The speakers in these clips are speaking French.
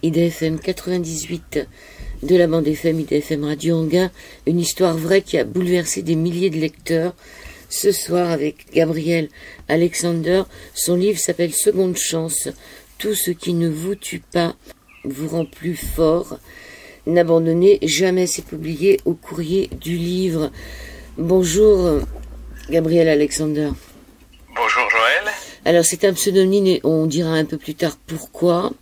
IDFM 98 de la bande FM IDFM Radio Anguin, une histoire vraie qui a bouleversé des milliers de lecteurs. Ce soir avec Gabriel Alexander, son livre s'appelle Seconde chance. Tout ce qui ne vous tue pas vous rend plus fort. N'abandonnez jamais, c'est publié au courrier du livre. Bonjour Gabriel Alexander. Bonjour Joël. Alors c'est un pseudonyme et on dira un peu plus tard pourquoi.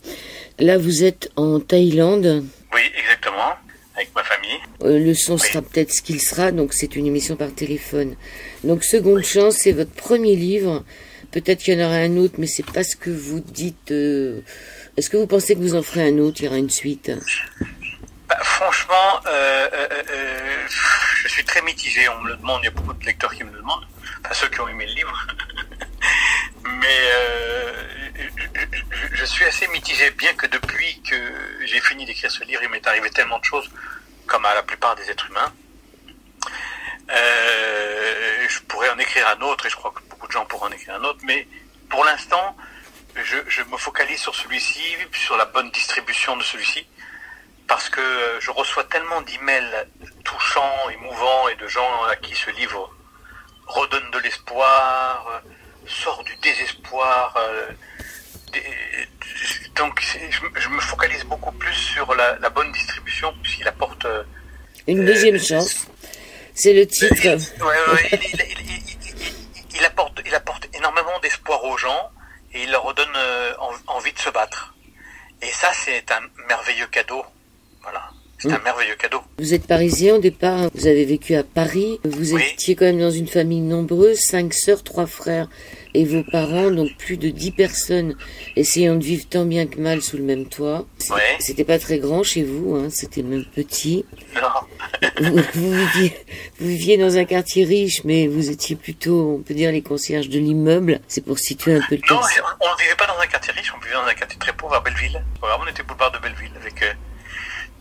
Là vous êtes en Thaïlande. Oui, exactement, avec ma famille. Le son sera peut-être ce qu'il sera, donc c'est une émission par téléphone. Donc Seconde chance, c'est votre premier livre. Peut-être qu'il y en aura un autre, mais c'est pas ce que vous dites. Est-ce que vous pensez que vous en ferez un autre, il y aura une suite? Franchement, je suis très mitigé. On me le demande, il y a beaucoup de lecteurs qui me le demandent, enfin ceux qui ont aimé le livre. Mais je suis assez mitigé, bien que depuis que j'ai fini d'écrire ce livre, il m'est arrivé tellement de choses, comme à la plupart des êtres humains. Je pourrais en écrire un autre, et je crois que beaucoup de gens pourraient en écrire un autre, mais pour l'instant, je me focalise sur celui-ci, sur la bonne distribution de celui-ci, parce que je reçois tellement d'emails touchants, émouvants, et de gens à qui ce livre redonne de l'espoir, sort du désespoir. Donc je me focalise beaucoup plus sur la bonne distribution, puisqu'il apporte... une deuxième chance, c'est le titre. Il apporte énormément d'espoir aux gens, et il leur redonne envie de se battre. Et ça, c'est un merveilleux cadeau. Voilà. C'est un merveilleux cadeau. Vous êtes parisien au départ, vous avez vécu à Paris, vous étiez quand même dans une famille nombreuse, 5 sœurs, 3 frères et vos parents, donc plus de 10 personnes essayant de vivre tant bien que mal sous le même toit. C'était pas très grand chez vous, hein, c'était même petit. Non. Vous viviez dans un quartier riche, mais vous étiez plutôt, on peut dire, les concierges de l'immeuble. C'est pour situer un peu le Non, on ne vivait pas dans un quartier riche, on vivait dans un quartier très pauvre à Belleville. On était boulevard de Belleville avec...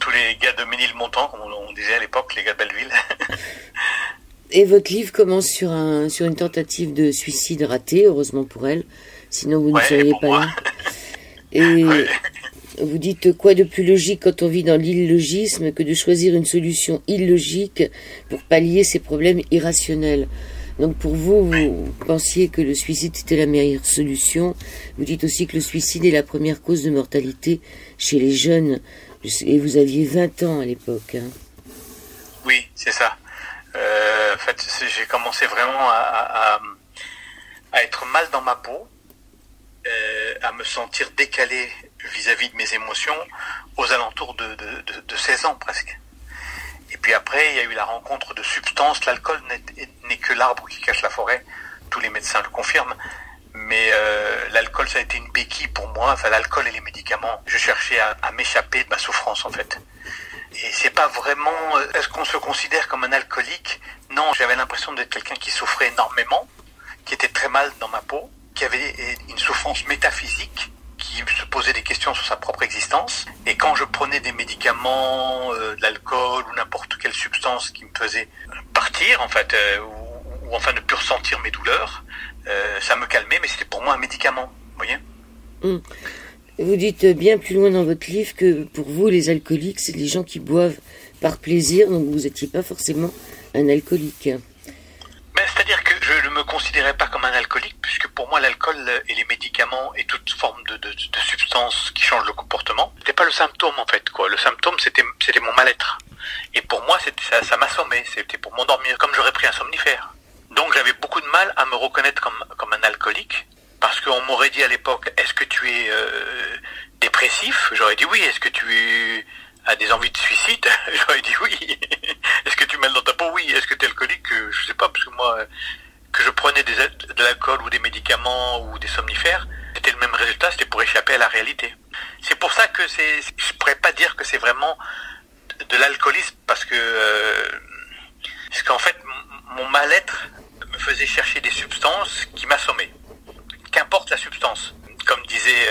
tous les gars de Ménilmontant, comme on disait à l'époque, les gars de Belleville. Et votre livre commence sur une tentative de suicide ratée, heureusement pour elle, sinon vous ne seriez pas là. Et vous dites quoi de plus logique quand on vit dans l'illogisme que de choisir une solution illogique pour pallier ces problèmes irrationnels. Donc pour vous, vous pensiez que le suicide était la meilleure solution. Vous dites aussi que le suicide est la première cause de mortalité chez les jeunes. Et vous aviez 20 ans à l'époque. Hein. Oui, c'est ça. En fait, j'ai commencé vraiment à être mal dans ma peau, à me sentir décalé vis-à-vis de mes émotions aux alentours de 16 ans presque. Et puis après, il y a eu la rencontre de substances. L'alcool n'est que l'arbre qui cache la forêt. Tous les médecins le confirment. Mais l'alcool, ça a été une béquille pour moi. Enfin, l'alcool et les médicaments. Je cherchais à m'échapper de ma souffrance, en fait. Et c'est pas vraiment... Est-ce qu'on se considère comme un alcoolique? Non, j'avais l'impression d'être quelqu'un qui souffrait énormément, qui était très mal dans ma peau, qui avait une souffrance métaphysique, qui se posait des questions sur sa propre existence. Et quand je prenais des médicaments, de l'alcool ou n'importe quelle substance qui me faisait partir, en fait, ou enfin ne plus ressentir mes douleurs, ça me calmait, mais c'était pour moi un médicament, vous voyez. Vous dites bien plus loin dans votre livre que pour vous, les alcooliques, c'est les gens qui boivent par plaisir, donc vous n'étiez pas forcément un alcoolique. C'est-à-dire que je ne me considérais pas comme un alcoolique, puisque pour moi, l'alcool et les médicaments et toute forme de substance qui change le comportement, c'était pas le symptôme, en fait, quoi. Le symptôme, c'était mon mal-être. Et pour moi, ça m'assommait, c'était pour m'endormir, comme j'aurais pris un somnifère. Donc j'avais beaucoup de mal à me reconnaître comme un alcoolique, parce qu'on m'aurait dit à l'époque, est-ce que tu es dépressif? J'aurais dit oui. Est-ce que tu as des envies de suicide? J'aurais dit oui. Est-ce que tu es mal dans ta peau? Oui. Est-ce que tu es alcoolique? Je sais pas, parce que moi, que je prenais de l'alcool ou des médicaments ou des somnifères, c'était le même résultat, c'était pour échapper à la réalité. C'est pour ça que je pourrais pas dire que c'est vraiment de l'alcoolisme, parce qu'en fait, mon mal-être me faisait chercher des substances qui m'assommaient. Qu'importe la substance. Comme disait,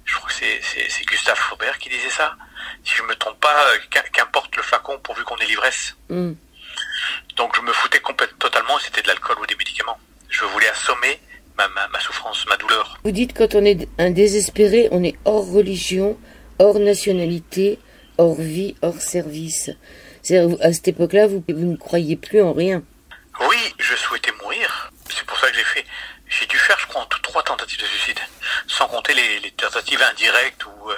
je crois que c'est Gustave Flaubert qui disait ça. Si je me trompe pas, qu'importe le flacon pourvu qu'on ait l'ivresse. Donc je me foutais totalement, c'était de l'alcool ou des médicaments. Je voulais assommer ma souffrance, ma douleur. Vous dites quand on est un désespéré, on est hors religion, hors nationalité, hors vie, hors service. C'est-à-dire, à cette époque-là, vous ne croyiez plus en rien. Oui, je souhaitais mourir. C'est pour ça que j'ai dû faire, je crois, en tout 3 tentatives de suicide. Sans compter les tentatives indirectes où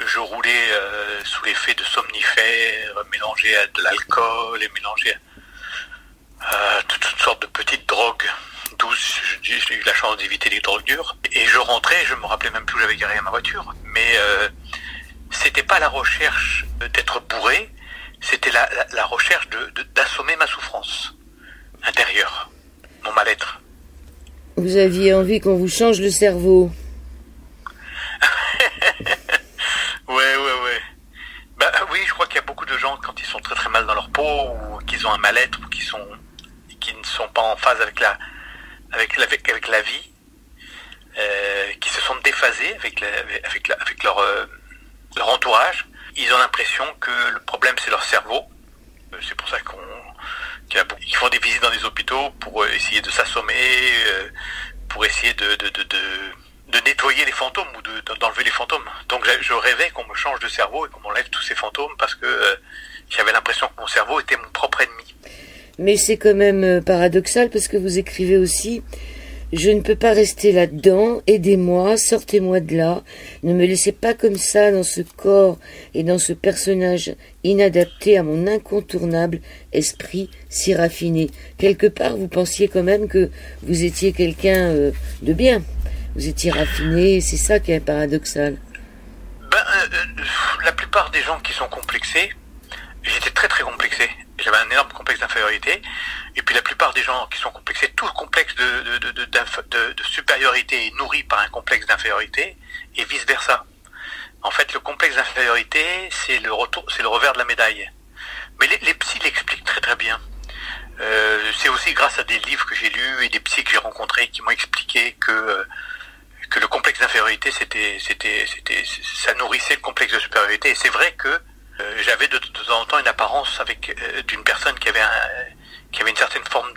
je roulais sous l'effet de somnifères, mélangé à de l'alcool et mélangé à toutes sortes de petites drogues douces. J'ai eu la chance d'éviter les drogues dures. Et je rentrais, je me rappelais même plus où j'avais garé ma voiture. Mais c'était pas la recherche d'être bourré, c'était la recherche d'assommer ma souffrance intérieure, mon mal-être. Vous aviez envie qu'on vous change le cerveau. Ouais. Bah oui, je crois qu'il y a beaucoup de gens, quand ils sont très très mal dans leur peau, ou qu'ils ont un mal-être, ou qui ne sont pas en phase avec la vie, qui se sont déphasés avec leur entourage, ils ont l'impression que le problème c'est leur cerveau. C'est pour ça qu'ils font des visites dans des hôpitaux pour essayer de s'assommer, pour essayer de nettoyer les fantômes ou d'enlever les fantômes. Donc je rêvais qu'on me change de cerveau et qu'on m'enlève tous ces fantômes parce que j'avais l'impression que mon cerveau était mon propre ennemi. Mais c'est quand même paradoxal parce que vous écrivez aussi « Je ne peux pas rester là-dedans, aidez-moi, sortez-moi de là, ne me laissez pas comme ça dans ce corps et dans ce personnage inadapté à mon incontournable esprit si raffiné. » Quelque part, vous pensiez quand même que vous étiez quelqu'un de bien. Vous étiez raffiné, c'est ça qui est paradoxal. La plupart des gens qui sont complexés, j'étais très très complexé. J'avais un énorme complexe d'infériorité. Et puis la plupart des gens qui sont complexés, tout le complexe de supériorité est nourri par un complexe d'infériorité et vice versa. En fait, le complexe d'infériorité, c'est le revers de la médaille. Mais les psys l'expliquent très très bien. C'est aussi grâce à des livres que j'ai lus et des psys que j'ai rencontrés qui m'ont expliqué que le complexe d'infériorité, ça nourrissait le complexe de supériorité. Et c'est vrai que j'avais de temps en temps une apparence d'une personne qui avait une certaine forme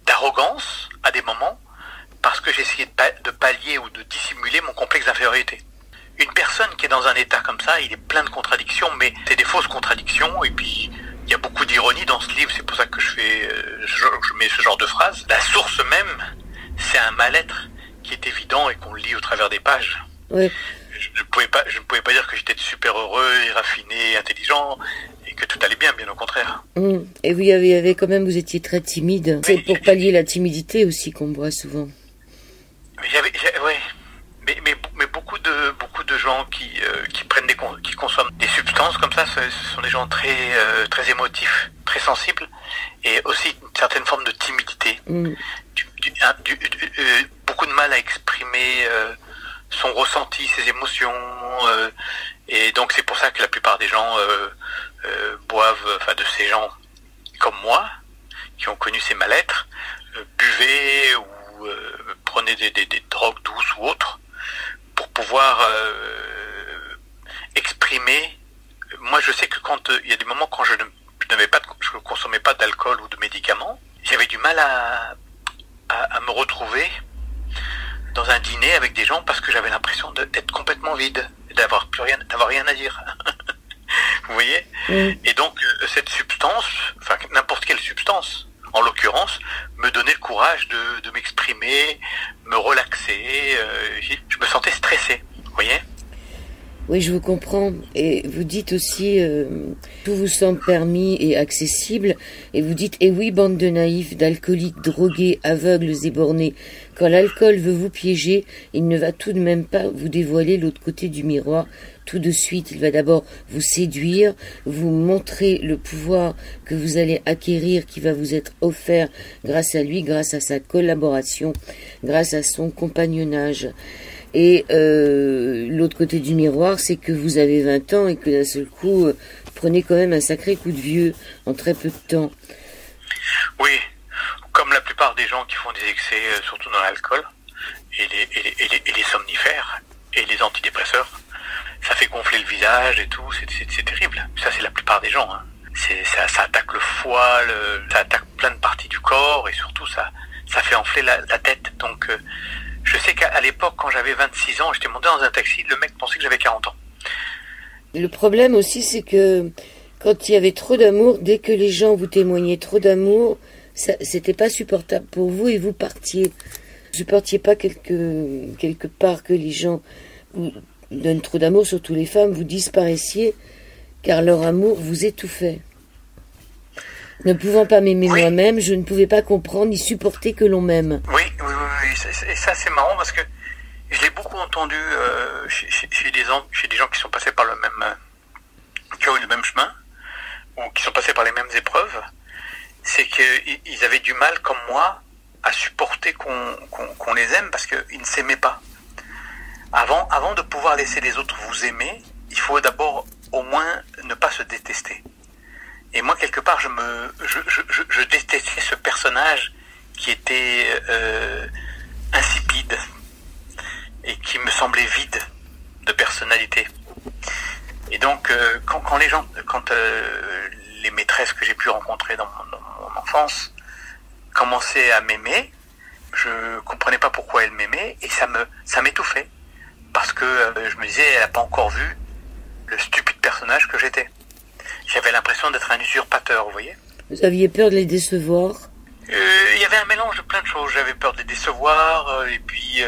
d'arrogance à des moments, parce que j'essayais de pallier ou de dissimuler mon complexe d'infériorité. Une personne qui est dans un état comme ça, il est plein de contradictions, mais c'est des fausses contradictions, et puis il y a beaucoup d'ironie dans ce livre, c'est pour ça que je mets ce genre de phrase. La source même, c'est un mal-être qui est évident et qu'on lit au travers des pages. Oui. Je ne pouvais pas dire que j'étais super heureux et raffiné, et intelligent, et que tout allait bien au contraire. Et vous étiez très timide. C'est pour pallier la timidité aussi qu'on voit souvent. Mais beaucoup de gens qui consomment des substances comme ça, ce sont des gens très très émotifs, très sensibles, et aussi une certaine forme de timidité, beaucoup de mal à exprimer son ressenti, ses émotions, et donc c'est pour ça que la plupart des gens boivent, de ces gens comme moi, qui ont connu ces mal-être, buvaient ou prenaient des drogues douces ou autres, pour pouvoir exprimer. Moi je sais que quand il y a des moments quand je ne consommais pas d'alcool ou de médicaments, j'avais du mal à me retrouver dans un dîner avec des gens parce que j'avais l'impression d'être complètement vide, d'avoir rien à dire. Vous voyez? Et donc cette substance, n'importe quelle substance, en l'occurrence, me donnait le courage de m'exprimer, me relaxer. Je me sentais stressé, vous voyez? Oui, je vous comprends. Et vous dites aussi, tout vous semble permis et accessible. Et vous dites, eh oui, bande de naïfs, d'alcooliques, drogués, aveugles et bornés. Quand l'alcool veut vous piéger, il ne va tout de même pas vous dévoiler l'autre côté du miroir. Tout de suite, il va d'abord vous séduire, vous montrer le pouvoir que vous allez acquérir, qui va vous être offert grâce à lui, grâce à sa collaboration, grâce à son compagnonnage. Et l'autre côté du miroir, c'est que vous avez 20 ans et que d'un seul coup, prenez quand même un sacré coup de vieux en très peu de temps. Oui, comme la plupart des gens qui font des excès, surtout dans l'alcool, et les somnifères, et les antidépresseurs, ça fait gonfler le visage et tout, c'est terrible. Ça, c'est la plupart des gens. Hein. Ça attaque le foie, ça attaque plein de parties du corps, et surtout, ça fait enfler la tête. Donc, je sais qu'à l'époque, quand j'avais 26 ans, j'étais monté dans un taxi, le mec pensait que j'avais 40 ans. Le problème aussi, c'est que quand il y avait trop d'amour, dès que les gens vous témoignaient trop d'amour, c'était pas supportable pour vous et vous partiez. Vous supportiez pas quelque part que les gens vous donnent trop d'amour, surtout les femmes, vous disparaissiez, car leur amour vous étouffait. Ne pouvant pas m'aimer moi-même, je ne pouvais pas comprendre ni supporter que l'on m'aime. Oui. Et ça c'est marrant parce que je l'ai beaucoup entendu chez des gens qui sont passés par qui ont eu le même chemin, ou qui sont passés par les mêmes épreuves. C'est qu'ils avaient du mal, comme moi, à supporter qu'on les aime parce qu'ils ne s'aimaient pas. Avant de pouvoir laisser les autres vous aimer, il faut d'abord au moins ne pas se détester. Et moi, quelque part, je détestais ce personnage qui était insipide et qui me semblait vide de personnalité. Et donc, quand les maîtresses que j'ai pu rencontrer dans mon enfance commençaient à m'aimer, je comprenais pas pourquoi elles m'aimaient et ça m'étouffait parce que je me disais, elle n'a pas encore vu le stupide personnage que j'étais. J'avais l'impression d'être un usurpateur, vous voyez. Vous aviez peur de les décevoir? Il y avait un mélange de plein de choses. J'avais peur de les décevoir et puis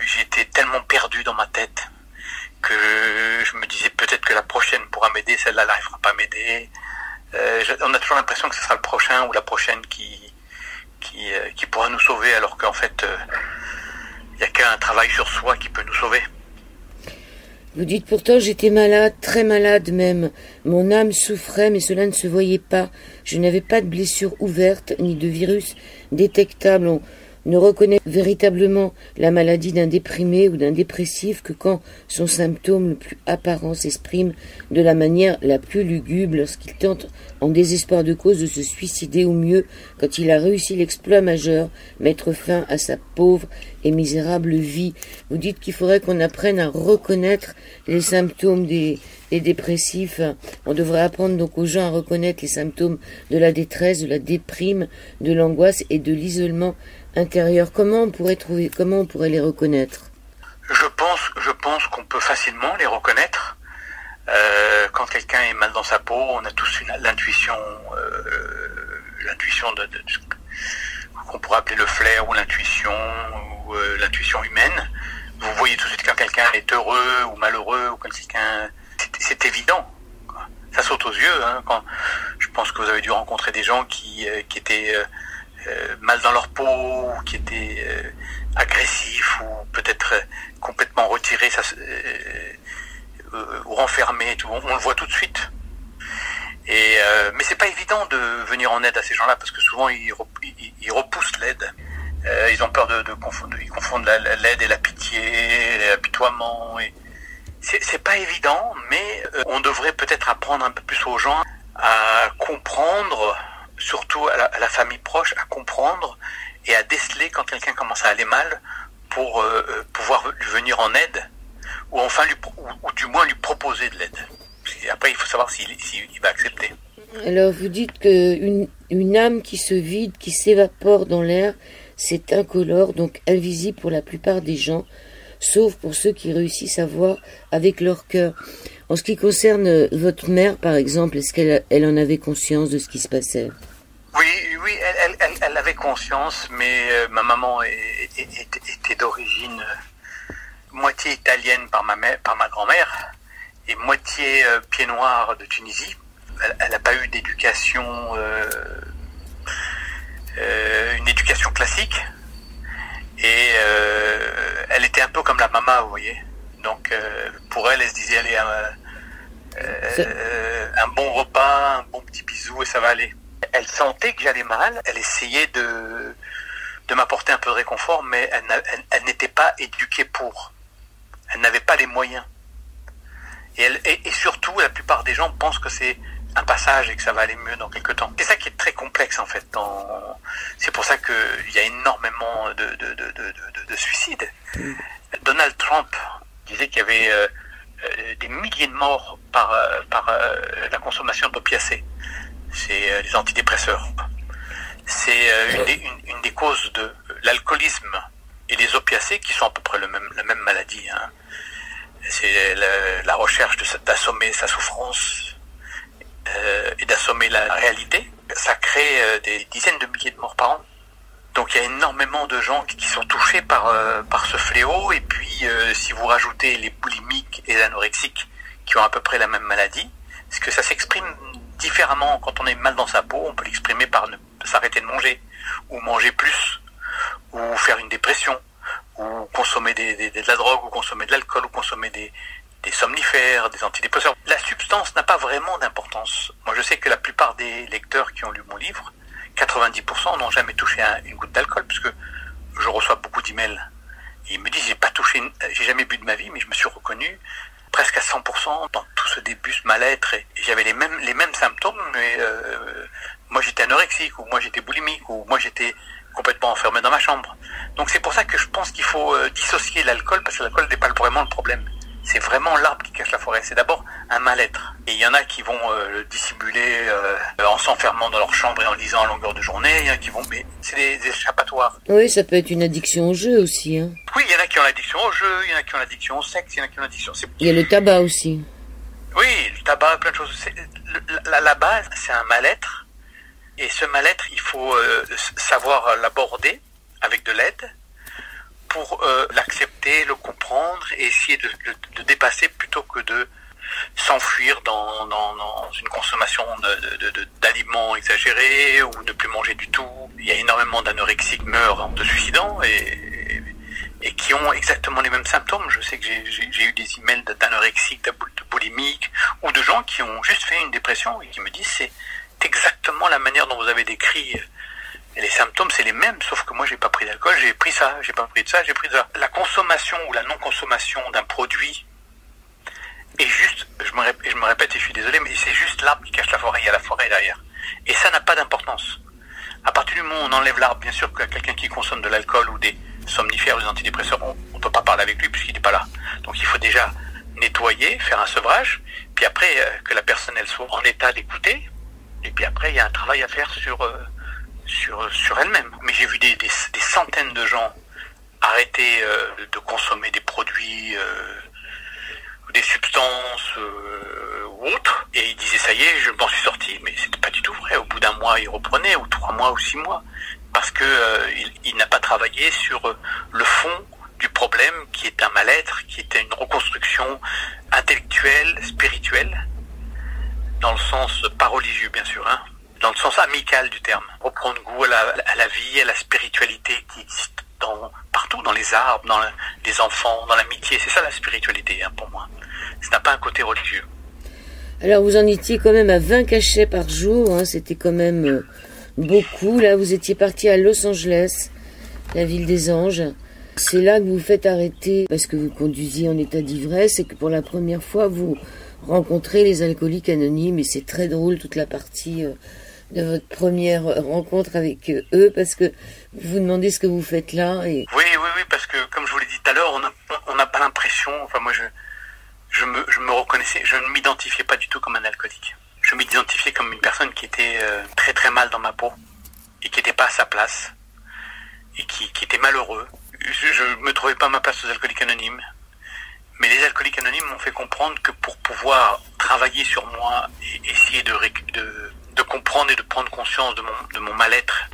j'étais tellement perdu dans ma tête que je me disais peut-être que la prochaine pourra m'aider, celle-là n'arrivera pas à m'aider. On a toujours l'impression que ce sera le prochain ou la prochaine qui pourra nous sauver, alors qu'en fait, il n'y a qu'un travail sur soi qui peut nous sauver. Vous dites pourtant j'étais malade, très malade même. Mon âme souffrait mais cela ne se voyait pas. Je n'avais pas de blessure ouverte ni de virus détectable. On ne reconnaît véritablement la maladie d'un déprimé ou d'un dépressif que quand son symptôme le plus apparent s'exprime de la manière la plus lugubre lorsqu'il tente en désespoir de cause de se suicider, ou mieux quand il a réussi l'exploit majeur, mettre fin à sa pauvre et misérable vie. Vous dites qu'il faudrait qu'on apprenne à reconnaître les symptômes des dépressifs. On devrait apprendre donc aux gens à reconnaître les symptômes de la détresse, de la déprime, de l'angoisse et de l'isolement intérieur. Comment on pourrait les reconnaître? Je pense qu'on peut facilement les reconnaître. Quand quelqu'un est mal dans sa peau, on a tous l'intuition qu'on pourrait appeler le flair ou l'intuition humaine. Vous voyez tout de suite quand quelqu'un est heureux ou malheureux ou quand quelqu'un, c'est évident. Ça saute aux yeux. Je pense que vous avez dû rencontrer des gens qui étaient mal dans leur peau, ou qui étaient agressifs ou peut-être complètement retirés ou renfermés. Tout. On le voit tout de suite. Mais c'est pas évident de venir en aide à ces gens-là parce que souvent ils repoussent l'aide. Ils ont peur de confondre. Ils confondent l'aide et la pitié, l'apitoiement. C'est pas évident, mais on devrait peut-être apprendre un peu plus aux gens à comprendre, surtout à la famille proche, à comprendre et à déceler quand quelqu'un commence à aller mal pour pouvoir lui venir en aide ou enfin ou du moins lui proposer de l'aide. Et après, il faut savoir s'il va accepter. Alors, vous dites qu'une âme qui se vide, qui s'évapore dans l'air, c'est incolore, donc invisible pour la plupart des gens, sauf pour ceux qui réussissent à voir avec leur cœur. En ce qui concerne votre mère, par exemple, est-ce qu'elle en avait conscience de ce qui se passait? Oui, elle avait conscience, mais ma maman était d'origine moitié italienne par ma grand-mère et moitié pied noir de Tunisie. Elle n'a pas eu d'éducation, une éducation classique, et elle était un peu comme la maman, vous voyez. Donc pour elle se disait allez, un bon repas, un bon petit bisou et ça va aller. Elle sentait que j'allais mal, elle essayait de m'apporter un peu de réconfort, mais elle n'était pas éduquée pour. Elle n'avait pas les moyens. Et surtout, la plupart des gens pensent que c'est un passage et que ça va aller mieux dans quelques temps. C'est ça qui est très complexe en fait. C'est pour ça qu'il y a énormément de suicides. Donald Trump disait qu'il y avait des milliers de morts par la consommation d'opiacés. C'est les antidépresseurs. C'est une des causes de l'alcoolisme et les opiacés qui sont à peu près la même maladie. C'est la recherche d'assommer sa souffrance et d'assommer la réalité. Ça crée des dizaines de milliers de morts par an. Donc il y a énormément de gens qui sont touchés par ce fléau. Et puis si vous rajoutez les boulimiques et les anorexiques qui ont à peu près la même maladie, parce que ça s'exprime différemment. Quand on est mal dans sa peau, on peut l'exprimer par s'arrêter de manger, ou manger plus, ou faire une dépression, ou consommer de la drogue, ou consommer de l'alcool, ou consommer des somnifères, des antidépresseurs. La substance n'a pas vraiment d'importance. Moi je sais que la plupart des lecteurs qui ont lu mon livre, 90% n'ont jamais touché une goutte d'alcool, parce que je reçois beaucoup d'emails. Ils me disent, j'ai jamais bu de ma vie, mais je me suis reconnu presque à 100% dans tout ce début, ce mal-être. Et j'avais les mêmes symptômes, mais moi j'étais anorexique, ou moi j'étais boulimique, ou moi j'étais complètement enfermé dans ma chambre. Donc c'est pour ça que je pense qu'il faut dissocier l'alcool, parce que l'alcool n'est pas vraiment le problème. C'est vraiment l'arbre qui cache la forêt. C'est d'abord un mal-être. Et il y en a qui vont le dissimuler en s'enfermant dans leur chambre et en lisant à longueur de journée. Il y en a qui vont... Mais c'est des échappatoires. Oui, ça peut être une addiction au jeu aussi. Hein. Oui, il y en a qui ont l'addiction au jeu, il y en a qui ont l'addiction au sexe, il y en a qui ont l'addiction... Il y a le tabac aussi. Oui, le tabac, plein de choses. La base, c'est un mal-être. Et ce mal-être, il faut savoir l'aborder avec de l'aide, pour l'accepter, le comprendre et essayer de dépasser plutôt que de s'enfuir dans une consommation d'aliments exagérés ou ne plus manger du tout. Il y a énormément d'anorexiques qui meurent en se suicidant et qui ont exactement les mêmes symptômes. Je sais que j'ai eu des emails d'anorexiques, de boulimiques ou de gens qui ont juste fait une dépression et qui me disent c'est exactement la manière dont vous avez décrit. Et les symptômes, c'est les mêmes, sauf que moi, j'ai pas pris d'alcool, j'ai pris ça, j'ai pas pris de ça, j'ai pris de ça. La consommation ou la non-consommation d'un produit est juste, je me répète et je suis désolé, mais c'est juste l'arbre qui cache la forêt, il y a la forêt derrière. Et ça n'a pas d'importance. À partir du moment où on enlève l'arbre, bien sûr que quelqu'un qui consomme de l'alcool ou des somnifères ou des antidépresseurs, on peut pas parler avec lui puisqu'il n'est pas là. Donc il faut déjà nettoyer, faire un sevrage, puis après que la personne elle soit en état d'écouter, et puis après il y a un travail à faire sur elle-même. Mais j'ai vu des centaines de gens arrêter de consommer des produits, des substances ou autres, et ils disaient ça y est, je m'en suis sorti. Mais c'était pas du tout vrai. Au bout d'un mois, ils reprenaient, ou 3 mois, ou 6 mois, parce que il n'a pas travaillé sur le fond du problème, qui est un mal-être, qui était une reconstruction intellectuelle, spirituelle, dans le sens pas religieux bien sûr, hein, dans le sens amical du terme. Reprendre goût à la vie, à la spiritualité qui existe partout, dans les arbres, dans les enfants, dans l'amitié. C'est ça la spiritualité, hein, pour moi. Ça n'a pas un côté religieux. Alors vous en étiez quand même à 20 cachets par jour, hein, c'était quand même beaucoup. Là vous étiez parti à Los Angeles, la ville des anges. C'est là que vous vous faites arrêter parce que vous conduisiez en état d'ivresse et que pour la première fois vous rencontrez les alcooliques anonymes. Et c'est très drôle toute la partie de votre première rencontre avec eux, parce que vous vous demandez ce que vous faites là. Et... Oui, parce que comme je vous l'ai dit tout à l'heure, on n'a pas l'impression, enfin moi je me reconnaissais, je ne m'identifiais pas du tout comme un alcoolique. Je m'identifiais comme une personne qui était très très mal dans ma peau et qui n'était pas à sa place et qui était malheureux. Je me trouvais pas à ma place aux alcooliques anonymes. Mais les alcooliques anonymes m'ont fait comprendre que pour pouvoir travailler sur moi et essayer de comprendre et de prendre conscience de mon mal-être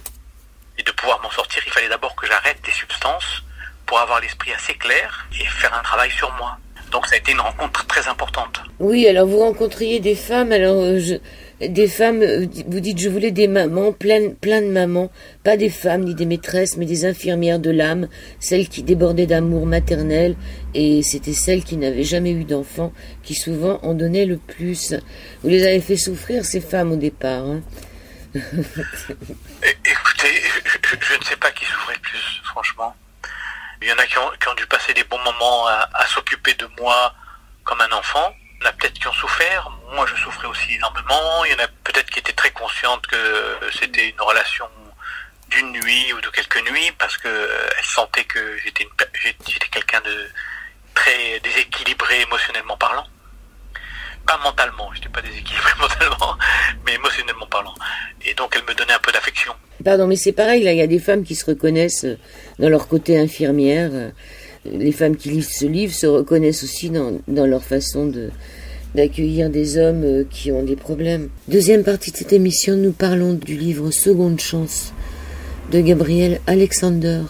et de pouvoir m'en sortir, il fallait d'abord que j'arrête les substances pour avoir l'esprit assez clair et faire un travail sur moi. Donc ça a été une rencontre très importante. Oui, alors vous rencontriez des femmes, des femmes, vous dites je voulais des mamans, plein de mamans, pas des femmes ni des maîtresses, mais des infirmières de l'âme, celles qui débordaient d'amour maternel, et c'était celles qui n'avaient jamais eu d'enfants, qui souvent en donnaient le plus. Vous les avez fait souffrir, ces femmes, au départ, hein. Écoutez, je ne sais pas qui souffrait le plus, franchement. Il y en a qui ont dû passer des bons moments à s'occuper de moi comme un enfant. Il y en a peut-être qui ont souffert. Moi, je souffrais aussi énormément. Il y en a peut-être qui étaient très conscientes que c'était une relation d'une nuit ou de quelques nuits, parce qu'elles sentaient que j'étais quelqu'un de très déséquilibré émotionnellement parlant. Pas mentalement, je n'étais pas déséquilibré mentalement, mais émotionnellement parlant. Et donc, elle me donnait un peu d'affection. Pardon, mais c'est pareil, là, il y a des femmes qui se reconnaissent dans leur côté infirmière. les femmes qui lisent ce livre se reconnaissent aussi dans leur façon d'accueillir des hommes qui ont des problèmes. Deuxième partie de cette émission, nous parlons du livre Seconde Chance de Gabriel Alexander.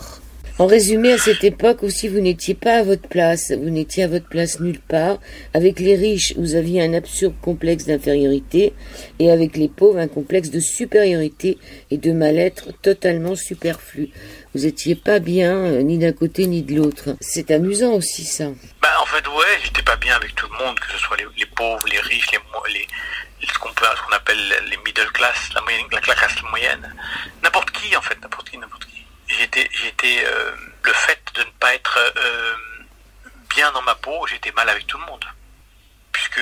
En résumé, à cette époque aussi, vous n'étiez pas à votre place. Vous n'étiez à votre place nulle part. Avec les riches, vous aviez un absurde complexe d'infériorité, et avec les pauvres, un complexe de supériorité et de mal-être totalement superflu. Vous étiez pas bien, ni d'un côté ni de l'autre. C'est amusant aussi, ça. En fait, ouais, j'étais pas bien avec tout le monde, que ce soit les pauvres, les riches, ce qu'on appelle les middle class, la classe moyenne. N'importe qui, en fait, n'importe qui. J'étais le fait de ne pas être bien dans ma peau, j'étais mal avec tout le monde, puisque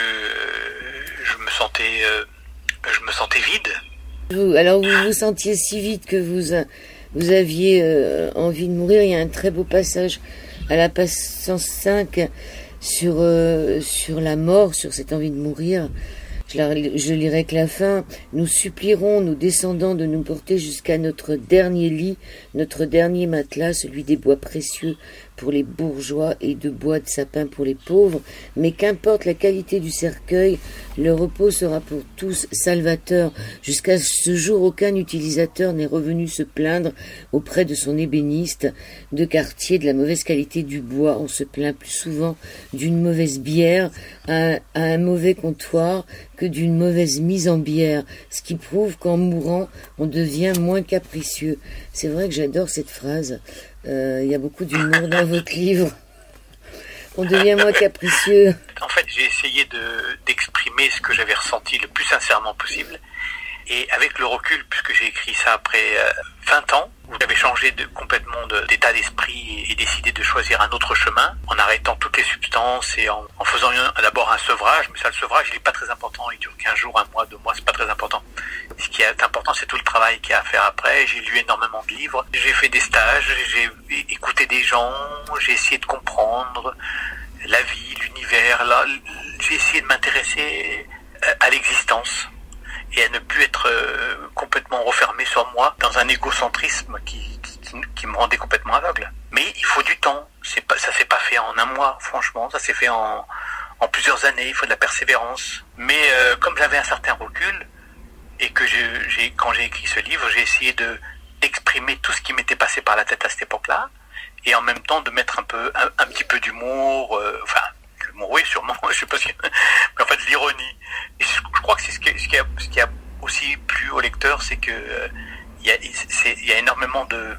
je me sentais vide. Alors vous vous sentiez si vide que vous aviez envie de mourir. Il y a un très beau passage à la page 105 sur la mort, sur cette envie de mourir. Je lirai que la fin. Nous supplierons nos descendants de nous porter jusqu'à notre dernier lit, notre dernier matelas, celui des bois précieux pour les bourgeois et de bois de sapin pour les pauvres. Mais qu'importe la qualité du cercueil, le repos sera pour tous salvateur. Jusqu'à ce jour, aucun utilisateur n'est revenu se plaindre auprès de son ébéniste de quartier de la mauvaise qualité du bois. On se plaint plus souvent d'une mauvaise bière à un mauvais comptoir que d'une mauvaise mise en bière, ce qui prouve qu'en mourant, on devient moins capricieux. C'est vrai que j'adore cette phrase. Il y a beaucoup d'humour dans votre livre. On devient moins capricieux. En fait, j'ai essayé d'exprimer ce que j'avais ressenti le plus sincèrement possible. Et avec le recul, puisque j'ai écrit ça après 20 ans, où j'avais changé complètement d'état d'esprit et décidé de choisir un autre chemin, en arrêtant toutes les substances et en faisant d'abord un sevrage. Mais ça, le sevrage, il n'est pas très important. Il dure 15 jours, 1 mois, 2 mois, c'est pas très important. Ce qui est important, c'est tout le travail qu'il y a à faire après. J'ai lu énormément de livres, j'ai fait des stages, j'ai écouté des gens, j'ai essayé de comprendre la vie, l'univers. J'ai essayé de m'intéresser à l'existence et à ne plus être complètement refermé sur moi dans un égocentrisme qui me rendait complètement aveugle. Mais il faut du temps. Ça s'est pas fait en 1 mois, franchement. Ça s'est fait en plusieurs années. Il faut de la persévérance. Mais comme j'avais un certain recul et que quand j'ai écrit ce livre, j'ai essayé d'exprimer tout ce qui m'était passé par la tête à cette époque-là, et en même temps de mettre un petit peu d'humour. L'humour, oui, sûrement. Je sais pas si, mais en fait l'ironie. Et je crois que c'est ce qui a aussi plu au lecteur, c'est que il y a énormément de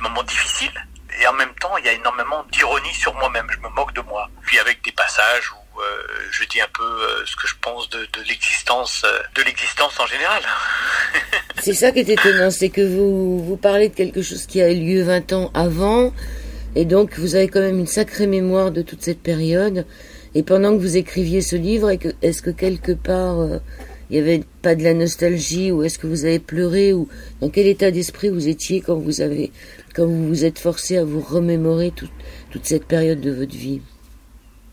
moments difficiles, et en même temps il y a énormément d'ironie sur moi-même. Je me moque de moi. Puis avec des passages où je dis un peu ce que je pense de l'existence en général. C'est ça qui est étonnant, c'est que vous parlez de quelque chose qui a eu lieu 20 ans avant, et donc vous avez quand même une sacrée mémoire de toute cette période. Et pendant que vous écriviez ce livre, est-ce que quelque part il n'y avait pas de la nostalgie, ou est-ce que vous avez pleuré, ou dans quel état d'esprit vous étiez quand vous vous êtes forcé à vous remémorer toute cette période de votre vie?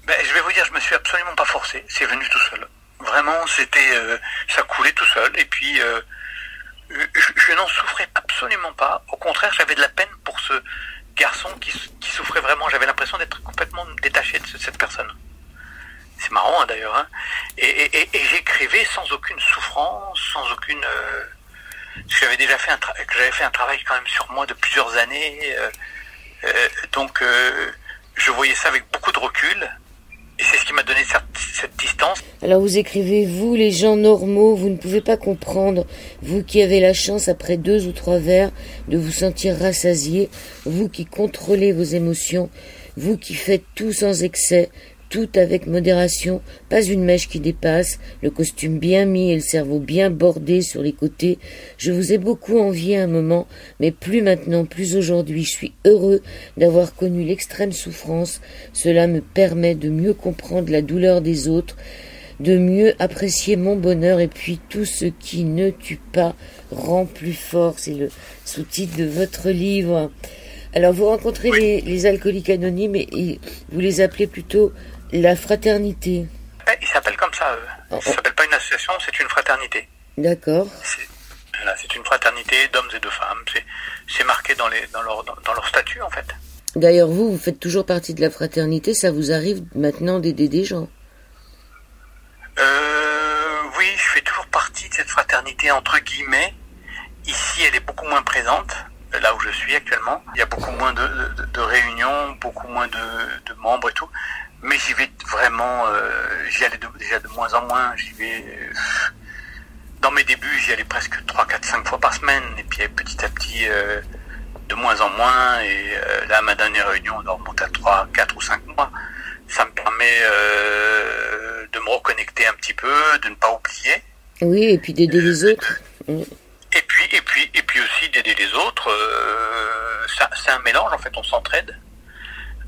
Je vais vous dire, je me suis absolument pas forcé, c'est venu tout seul. Vraiment, ça coulait tout seul, et puis je n'en souffrais absolument pas. Au contraire, j'avais de la peine pour ce garçon qui souffrait vraiment. J'avais l'impression d'être complètement détaché de cette personne. C'est marrant, hein, d'ailleurs. Hein. Et j'écrivais sans aucune souffrance, sans aucune... j'avais déjà fait un travail quand même sur moi de plusieurs années. Donc, je voyais ça avec beaucoup de recul. Et c'est ce qui m'a donné cette distance. Alors vous écrivez, vous les gens normaux, vous ne pouvez pas comprendre, vous qui avez la chance après 2 ou 3 verres de vous sentir rassasié, vous qui contrôlez vos émotions, vous qui faites tout sans excès, tout avec modération, pas une mèche qui dépasse, le costume bien mis et le cerveau bien bordé sur les côtés. Je vous ai beaucoup envié un moment, mais plus maintenant, plus aujourd'hui. Je suis heureux d'avoir connu l'extrême souffrance. Cela me permet de mieux comprendre la douleur des autres, de mieux apprécier mon bonheur, et puis tout ce qui ne tue pas rend plus fort. C'est le sous-titre de votre livre. Alors vous rencontrez les alcooliques anonymes et vous les appelez plutôt la fraternité. Ils s'appellent comme ça, eux. Ça s'appelle pas une association, c'est une fraternité. D'accord. C'est une fraternité d'hommes et de femmes. C'est marqué dans leur statut, en fait. D'ailleurs, vous faites toujours partie de la fraternité, ça vous arrive maintenant d'aider des gens? Oui, je fais toujours partie de cette fraternité, entre guillemets. Ici, elle est beaucoup moins présente, là où je suis actuellement. Il y a beaucoup moins de réunions, beaucoup moins de membres et tout. Mais j'y vais vraiment, j'y allais déjà de moins en moins. J'y vais, dans mes débuts, j'y allais presque 3, 4, 5 fois par semaine. Et puis petit à petit, de moins en moins. Et là, à ma dernière réunion, on doit remonter à 3, 4 ou 5 mois. Ça me permet de me reconnecter un petit peu, de ne pas oublier. Oui, et puis d'aider les autres. Et puis aussi d'aider les autres. C'est un mélange, en fait, on s'entraide.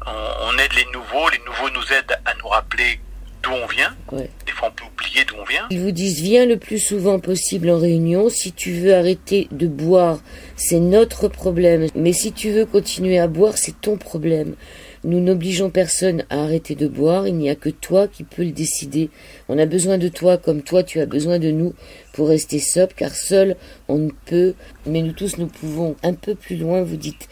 On aide les nouveaux nous aident à nous rappeler d'où on vient. Ouais. Des fois, on peut oublier d'où on vient. Ils vous disent, viens le plus souvent possible en réunion. Si tu veux arrêter de boire, c'est notre problème. Mais si tu veux continuer à boire, c'est ton problème. Nous n'obligeons personne à arrêter de boire, il n'y a que toi qui peux le décider. On a besoin de toi comme toi tu as besoin de nous pour rester sobre, car seul on ne peut, mais nous tous nous pouvons. Un peu plus loin vous dites,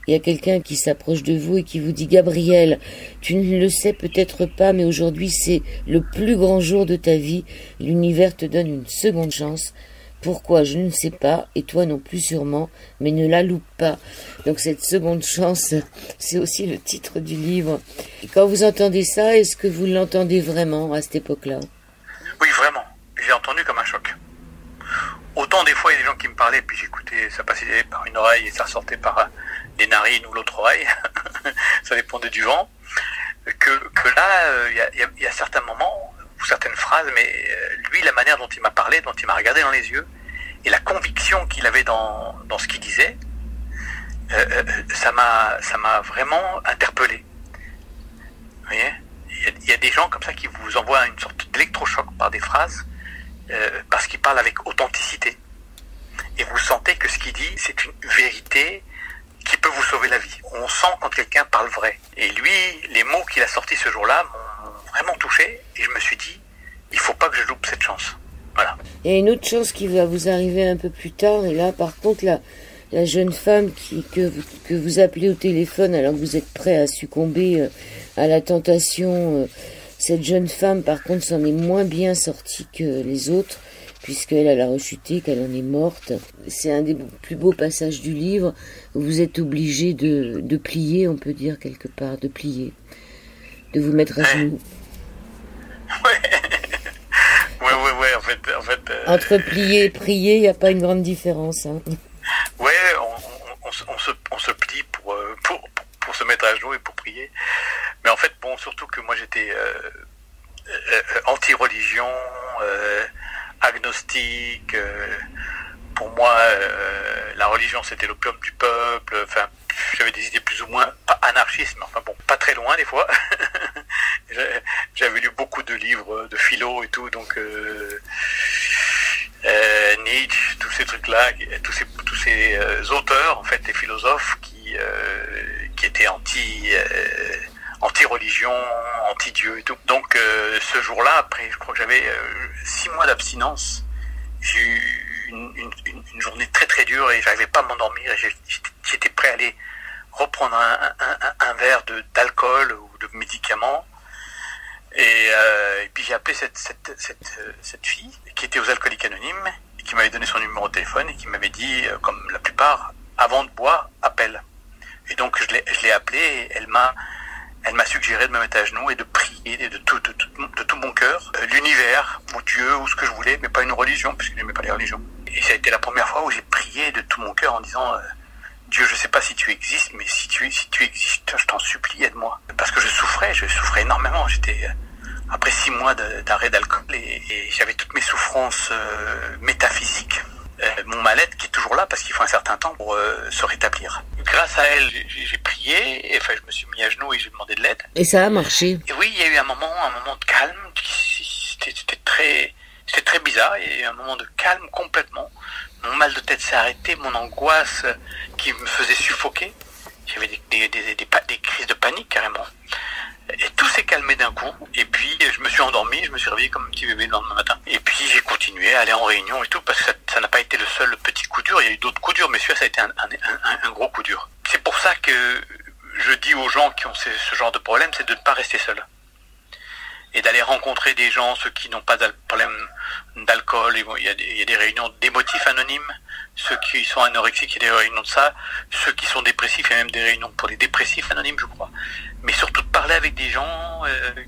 il y a quelqu'un qui s'approche de vous et qui vous dit, Gabriel, tu ne le sais peut-être pas, mais aujourd'hui c'est le plus grand jour de ta vie, l'univers te donne une seconde chance. Pourquoi, je ne sais pas, et toi non plus sûrement, mais ne la loupe pas. Donc cette seconde chance, c'est aussi le titre du livre. Et quand vous entendez ça, est-ce que vous l'entendez vraiment à cette époque-là? Oui, vraiment. J'ai entendu comme un choc. Autant des fois, il y a des gens qui me parlaient, puis j'écoutais, ça passait par une oreille et ça sortait par les narines ou l'autre oreille. Ça dépendait du vent. Que là, il y a certains moments ou certaines phrases, mais lui, la manière dont il m'a parlé, dont il m'a regardé dans les yeux, et la conviction qu'il avait dans ce qu'il disait, ça m'a vraiment interpellé. Vous voyez, il y a des gens comme ça qui vous envoient une sorte d'électrochoc par des phrases, parce qu'ils parlent avec authenticité. Et vous sentez que ce qu'il dit, c'est une vérité qui peut vous sauver la vie. On sent quand quelqu'un parle vrai. Et lui, les mots qu'il a sortis ce jour-là m'ont vraiment touché, et je me suis dit, il faut pas que je loupe cette chance. Voilà. Il y a une autre chance qui va vous arriver un peu plus tard, et là, par contre, la jeune femme que vous appelez au téléphone alors que vous êtes prêt à succomber à la tentation, cette jeune femme, par contre, s'en est moins bien sortie que les autres, puisqu'elle a rechuté, qu'elle en est morte. C'est un des plus beaux passages du livre, où vous êtes obligé de plier, on peut dire quelque part, de plier, de vous mettre à genoux. Ouais, en fait... Entre plier et prier, il n'y a pas une grande différence. Hein. Ouais, on se plie pour se mettre à genoux et pour prier. Mais en fait, bon, surtout que moi j'étais anti-religion, agnostique. Pour moi, la religion c'était l'opium du peuple. Enfin, j'avais des idées plus ou moins pas anarchistes, mais enfin bon, pas très loin des fois. J'avais lu beaucoup de livres de philo et tout, donc Nietzsche, tous ces trucs-là, tous ces auteurs en fait, des philosophes qui étaient anti-religion, anti-Dieu et tout. Donc ce jour-là, après, je crois que j'avais 6 mois d'abstinence. J'ai eu une journée très très dure et j'arrivais pas à m'endormir. J'étais prêt à aller reprendre un verre d'alcool ou de médicaments. Et puis j'ai appelé cette fille qui était aux Alcooliques Anonymes et qui m'avait donné son numéro de téléphone et qui m'avait dit, comme la plupart, avant de boire, appelle. Et donc je l'ai appelée et elle m'a suggéré de me mettre à genoux et de prier de tout mon cœur, l'univers ou Dieu ou ce que je voulais, mais pas une religion puisque je n'aimais pas les religions. Et ça a été la première fois où j'ai prié de tout mon cœur en disant Dieu, je sais pas si tu existes, mais si tu existes, je t'en supplie, aide-moi. Parce que je souffrais énormément. J'étais après 6 mois d'arrêt d'alcool et j'avais toutes mes souffrances métaphysiques. Mon mal-être qui est toujours là parce qu'il faut un certain temps pour se rétablir. Grâce à elle, j'ai prié, et enfin je me suis mis à genoux et j'ai demandé de l'aide. Et ça a marché. Et oui, il y a eu un moment de calme, c'était très bizarre, il y a eu un moment de calme complètement. Mon mal de tête s'est arrêté, mon angoisse qui me faisait suffoquer, j'avais des crises de panique carrément. Et tout s'est calmé d'un coup, et puis je me suis endormi, je me suis réveillé comme un petit bébé le lendemain matin. Et puis j'ai continué à aller en réunion et tout, parce que ça n'a pas été le seul petit coup dur, il y a eu d'autres coups durs, mais celui-là ça a été un gros coup dur. C'est pour ça que je dis aux gens qui ont ce genre de problème, c'est de ne pas rester seul. Et d'aller rencontrer des gens, ceux qui n'ont pas de problème d'alcool, il y a des réunions d'émotifs anonymes, ceux qui sont anorexiques, il y a des réunions de ça, ceux qui sont dépressifs, il y a même des réunions pour les dépressifs anonymes, je crois. Mais surtout de parler avec des gens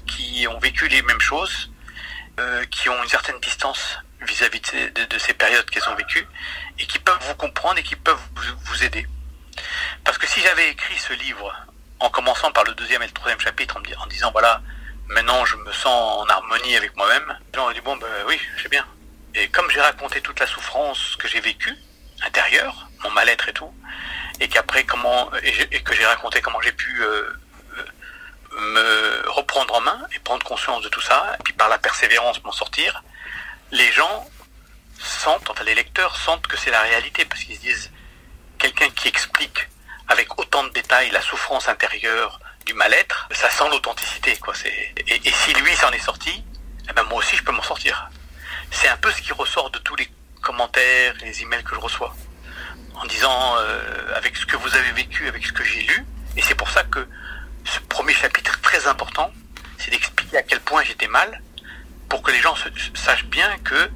qui ont vécu les mêmes choses, qui ont une certaine distance vis-à-vis de ces périodes qu'elles ont vécues, et qui peuvent vous comprendre et qui peuvent vous aider. Parce que si j'avais écrit ce livre, en commençant par le 2e et le 3e chapitre, en disant, voilà, maintenant je me sens en harmonie avec moi-même, les gens ont dit, bon, ben oui, c'est bien. Et comme j'ai raconté toute la souffrance que j'ai vécue, intérieure, mon mal-être et tout, et qu'après, et que j'ai raconté comment j'ai pu me reprendre en main et prendre conscience de tout ça, et puis par la persévérance m'en sortir, les gens sentent, enfin les lecteurs sentent que c'est la réalité, parce qu'ils se disent, quelqu'un qui explique avec autant de détails la souffrance intérieure du mal-être, ça sent l'authenticité, quoi. Et si lui s'en est sorti, eh ben moi aussi je peux m'en sortir. C'est un peu ce qui ressort de tous les commentaires, les emails que je reçois, en disant avec ce que vous avez vécu, avec ce que j'ai lu, et c'est pour ça que ce premier chapitre très important, c'est d'expliquer à quel point j'étais mal, pour que les gens sachent bien que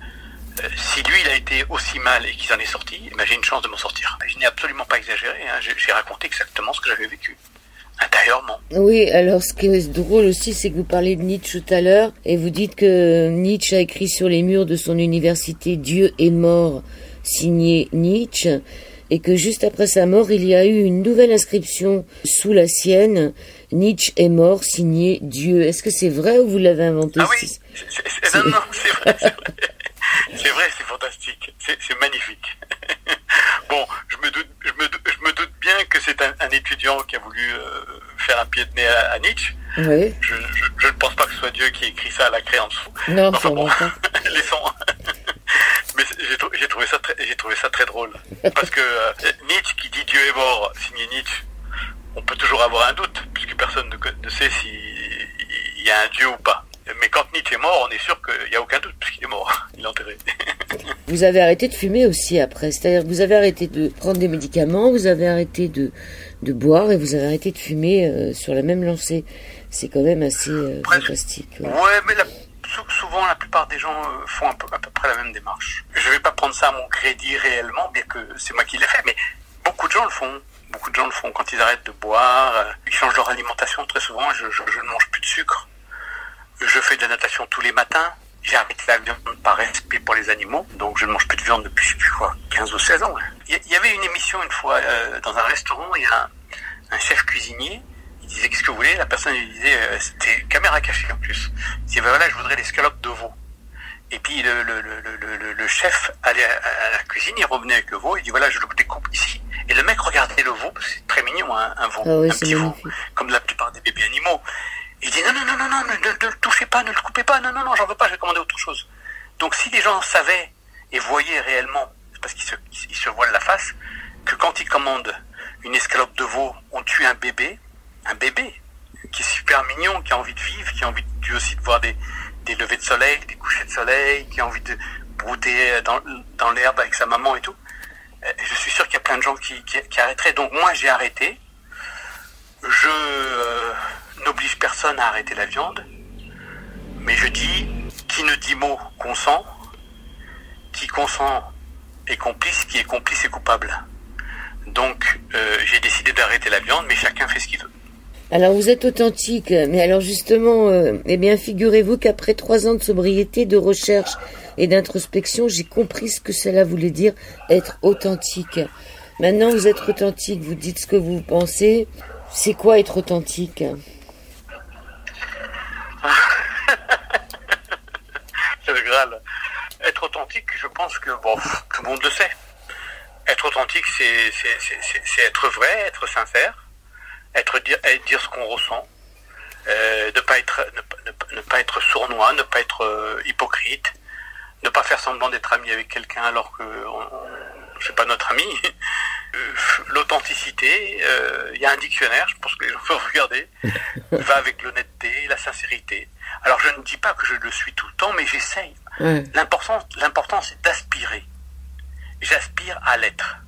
si lui il a été aussi mal et qu'il en est sorti, eh ben, j'ai une chance de m'en sortir. Je n'ai absolument pas exagéré, hein. J'ai raconté exactement ce que j'avais vécu, intérieurement. Oui, alors ce qui est drôle aussi, c'est que vous parlez de Nietzsche tout à l'heure, et vous dites que Nietzsche a écrit sur les murs de son université « Dieu est mort », signé Nietzsche, et que juste après sa mort, il y a eu une nouvelle inscription sous la sienne, « Nietzsche est mort », signé Dieu. Est-ce que c'est vrai ou vous l'avez inventé? Ah oui, non, c'est vrai, c'est vrai. C'est vrai, c'est fantastique, c'est magnifique. Bon, je me doute bien que c'est un étudiant qui a voulu faire un pied de nez à Nietzsche. Oui. Je ne pense pas que ce soit Dieu qui ait écrit ça à la craie en dessous. Non, enfin, bon, laissons. Mais j'ai trouvé ça très drôle. Parce que Nietzsche qui dit Dieu est mort, signé Nietzsche, on peut toujours avoir un doute, puisque personne ne sait s'il y a un Dieu ou pas. Mais quand Nietzsche est mort, on est sûr qu'il n'y a aucun doute, puisqu'il est mort, il est enterré. Vous avez arrêté de fumer aussi après, c'est-à-dire que vous avez arrêté de prendre des médicaments, vous avez arrêté de boire et vous avez arrêté de fumer sur la même lancée. C'est quand même assez fantastique. Ouais, mais souvent la plupart des gens font à peu près la même démarche. Je ne vais pas prendre ça à mon crédit réellement, bien que c'est moi qui l'ai fait, mais beaucoup de gens le font. Beaucoup de gens le font quand ils arrêtent de boire, ils changent leur alimentation très souvent. Je ne mange plus de sucre. Je fais de la natation tous les matins. J'ai arrêté la viande par respect pour les animaux, donc je ne mange plus de viande depuis, je sais plus quoi, 15 ou 16 ans. Il y avait une émission une fois dans un restaurant, il y a un chef cuisinier, il disait qu'est-ce que vous voulez, la personne lui disait, c'était caméra cachée en plus, il disait voilà, je voudrais l'escalope de veau. Et puis le chef allait à la cuisine, il revenait avec le veau, il dit voilà, je le découpe ici. Et le mec regardait le veau, c'est très mignon, hein, un veau, ah oui, un petit veau, comme la plupart des bébés animaux. Il dit non, ne le touchez pas, ne le coupez pas, non, j'en veux pas, je vais commander autre chose. Donc si les gens savaient et voyaient réellement, parce qu'ils se voilent la face, que quand ils commandent une escalope de veau, on tue un bébé qui est super mignon, qui a envie de vivre, qui a envie lui aussi de voir des levées de soleil, des couchers de soleil, qui a envie de brouter dans l'herbe avec sa maman et tout. Je suis sûr qu'il y a plein de gens qui arrêteraient. Donc moi j'ai arrêté. Je n'oblige personne à arrêter la viande, mais je dis, qui ne dit mot consent, qui consent est complice, qui est complice est coupable. Donc j'ai décidé d'arrêter la viande, mais chacun fait ce qu'il veut. Alors vous êtes authentique, mais alors justement, eh bien figurez-vous qu'après 3 ans de sobriété, de recherche et d'introspection, j'ai compris ce que cela voulait dire être authentique. Maintenant vous êtes authentique, vous dites ce que vous pensez. C'est quoi être authentique? C'est le Graal. Être authentique, je pense que bon, tout le monde le sait. Être authentique, c'est être vrai, être sincère, dire ce qu'on ressent, ne pas être sournois, ne pas être hypocrite, ne pas faire semblant d'être ami avec quelqu'un alors que c'est pas notre ami. L'authenticité, il y a un dictionnaire, je pense que les gens peuvent regarder, va avec l'honnêteté, la sincérité. Alors je ne dis pas que je le suis tout le temps, mais j'essaye. L'important c'est d'aspirer. J'aspire à l'être.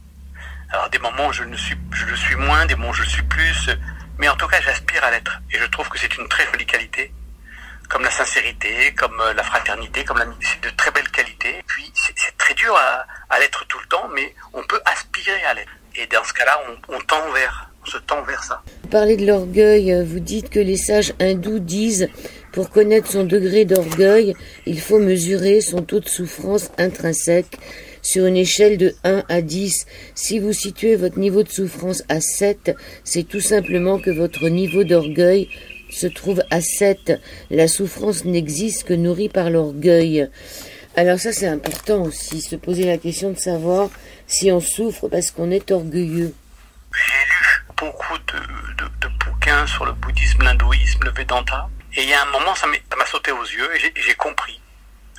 Alors des moments je le suis moins, des moments je le suis plus, Mais en tout cas, j'aspire à l'être. Et je trouve que c'est une très jolie qualité, comme la sincérité, comme la fraternité, comme l'amitié. C'est de très belles qualités. Et puis, c'est très dur à l'être tout le temps, mais on peut aspirer à l'être. Et dans ce cas-là, on se tend vers ça. Vous parlez de l'orgueil, vous dites que les sages hindous disent « Pour connaître son degré d'orgueil, il faut mesurer son taux de souffrance intrinsèque sur une échelle de 1 à 10. Si vous situez votre niveau de souffrance à 7, c'est tout simplement que votre niveau d'orgueil se trouve à 7. La souffrance n'existe que nourrie par l'orgueil. » Alors ça, c'est important aussi, se poser la question de savoir si on souffre parce qu'on est orgueilleux. J'ai lu beaucoup de bouquins sur le bouddhisme, l'hindouisme, le Vedanta. Et il y a un moment, ça m'a sauté aux yeux et j'ai compris.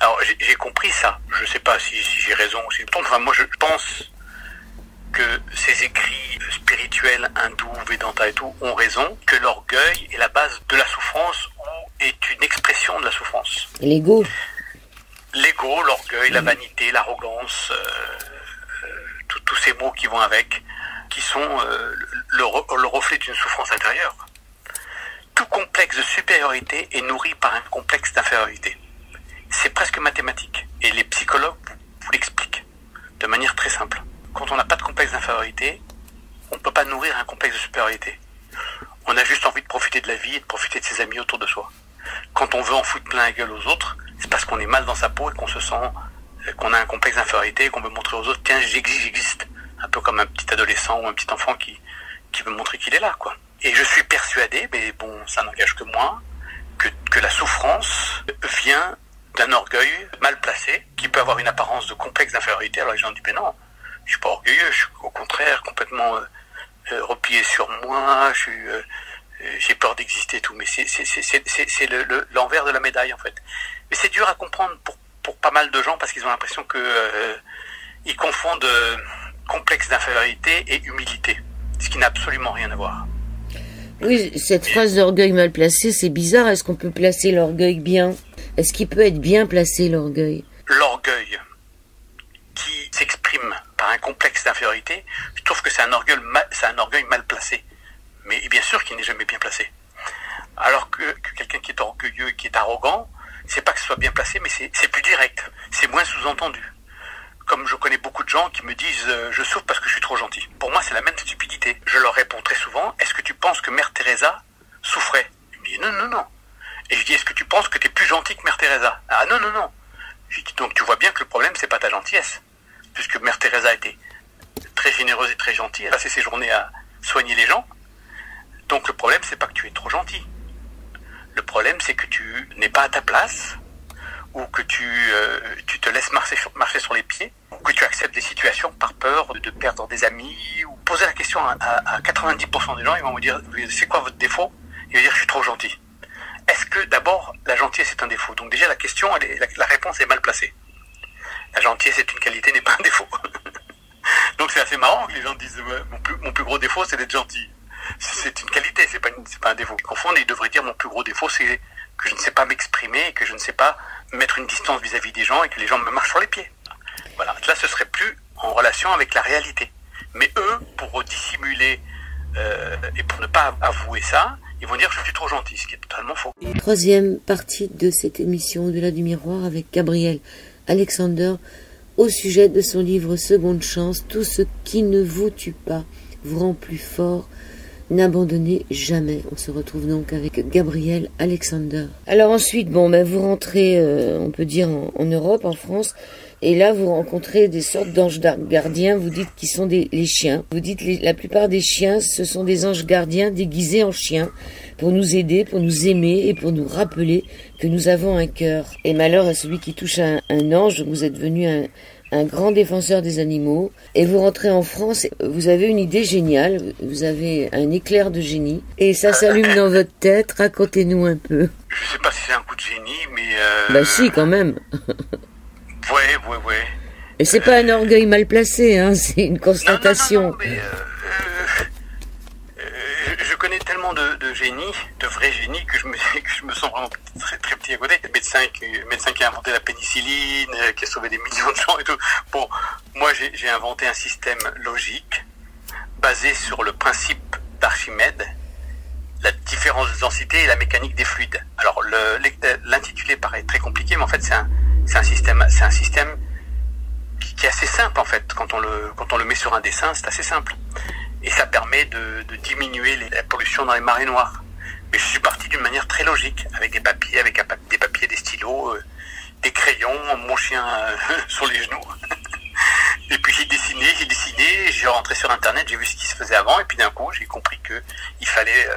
Alors, j'ai compris ça. Je ne sais pas si j'ai raison ou si je me trompe. Enfin, moi, je pense que ces écrits spirituels, hindous, Vedanta et tout, ont raison, que l'orgueil est la base de la souffrance ou est une expression de la souffrance. L'ego. L'ego, l'orgueil, la vanité, l'arrogance, tous ces mots qui vont avec, qui sont le reflet d'une souffrance intérieure. Tout complexe de supériorité est nourri par un complexe d'infériorité. C'est presque mathématique. Et les psychologues vous l'expliquent de manière très simple. Quand on n'a pas de complexe d'infériorité, on ne peut pas nourrir un complexe de supériorité. On a juste envie de profiter de la vie et de profiter de ses amis autour de soi. Quand on veut en foutre plein la gueule aux autres, c'est parce qu'on est mal dans sa peau et qu'on se sent, qu'on a un complexe d'infériorité et qu'on veut montrer aux autres, tiens, j'existe. Un peu comme un petit adolescent ou un petit enfant qui veut montrer qu'il est là, quoi. Et je suis persuadé, mais bon, ça n'engage que moi, que la souffrance vient d'un orgueil mal placé, qui peut avoir une apparence de complexe d'infériorité. Alors les gens disent, mais non, je suis pas orgueilleux, je suis au contraire complètement replié sur moi, j'ai peur d'exister et tout. Mais c'est l'envers de la médaille, en fait. Mais c'est dur à comprendre pour pas mal de gens, parce qu'ils ont l'impression que ils confondent complexe d'infériorité et humilité, ce qui n'a absolument rien à voir. Oui, cette phrase d'orgueil mal placé, c'est bizarre. Est-ce qu'on peut placer l'orgueil bien? Est-ce qu'il peut être bien placé, l'orgueil? L'orgueil qui s'exprime par un complexe d'infériorité, je trouve que c'est un orgueil mal placé. Mais bien sûr qu'il n'est jamais bien placé. Alors que quelqu'un qui est orgueilleux, qui est arrogant, c'est pas que ce soit bien placé, mais c'est plus direct. C'est moins sous-entendu. Comme je connais beaucoup de gens qui me disent « je souffre parce que je suis trop gentil ». Pour moi, c'est la même stupidité. Je leur réponds très souvent « est-ce que tu penses que Mère Teresa souffrait ?» Ils me disent « non, non, non ». Et je dis « est-ce que tu penses que tu es plus gentil que Mère Teresa ?» Ah non, non, non. Je dis, donc tu vois bien que le problème, c'est pas ta gentillesse. Puisque Mère Teresa était très généreuse et très gentille, elle passait ses journées à soigner les gens. Donc le problème, c'est pas que tu es trop gentil. Le problème, c'est que tu n'es pas à ta place, ou que tu te laisses marcher sur les pieds, ou que tu acceptes des situations par peur de perdre des amis, ou poser la question à 90% des gens, ils vont vous dire, c'est quoi votre défaut? Ils vont dire, je suis trop gentil. Est-ce que d'abord, la gentillesse est un défaut? Donc déjà, la question, la réponse est mal placée. La gentillesse est une qualité, n'est pas un défaut. Donc c'est assez marrant que les gens disent, mon plus gros défaut, c'est d'être gentil. C'est une qualité, c'est pas un défaut. Ils confondent et ils devraient dire, mon plus gros défaut, c'est que je ne sais pas m'exprimer, et que je ne sais pas mettre une distance vis-à-vis des gens, et que les gens me marchent sur les pieds. Voilà. Là, ce serait plus en relation avec la réalité. Mais eux, pour dissimuler et pour ne pas avouer ça, ils vont dire je suis trop gentil, ce qui est totalement faux. Troisième partie de cette émission Au-delà du miroir avec Gabriel Alexander au sujet de son livre Seconde chance, tout ce qui ne vous tue pas vous rend plus fort, n'abandonnez jamais. On se retrouve donc avec Gabriel Alexander. Alors ensuite, vous rentrez, on peut dire en Europe, en France, et là vous rencontrez des sortes d'anges gardiens, vous dites qu'ils sont les chiens. Vous dites la plupart des chiens, ce sont des anges gardiens déguisés en chiens, pour nous aider, pour nous aimer et pour nous rappeler que nous avons un cœur. Et malheur à celui qui touche un ange, vous êtes devenu un grand défenseur des animaux, et vous rentrez en France, vous avez une idée géniale, vous avez un éclair de génie, et ça s'allume dans votre tête, racontez-nous un peu. Je sais pas si c'est un coup de génie, mais... si, quand même. Ouais. Et c'est pas un orgueil mal placé, hein, c'est une constatation. Non, mais je connais tellement de génies, de vrais génies, que je me sens vraiment très, très petit à côté. Le médecin qui a inventé la pénicilline, qui a sauvé des millions de gens et tout. Bon, moi j'ai inventé un système logique basé sur le principe d'Archimède, la différence de densité et la mécanique des fluides. Alors l'intitulé paraît très compliqué, mais en fait c'est un système qui est assez simple en fait. Quand on le met sur un dessin, c'est assez simple. Et ça permet de diminuer la pollution dans les marées noires. Mais je suis parti d'une manière très logique, avec des papiers, des stylos, des crayons, mon chien sur les genoux. Et puis j'ai dessiné, j'ai rentré sur internet, j'ai vu ce qui se faisait avant, et puis d'un coup j'ai compris que il fallait,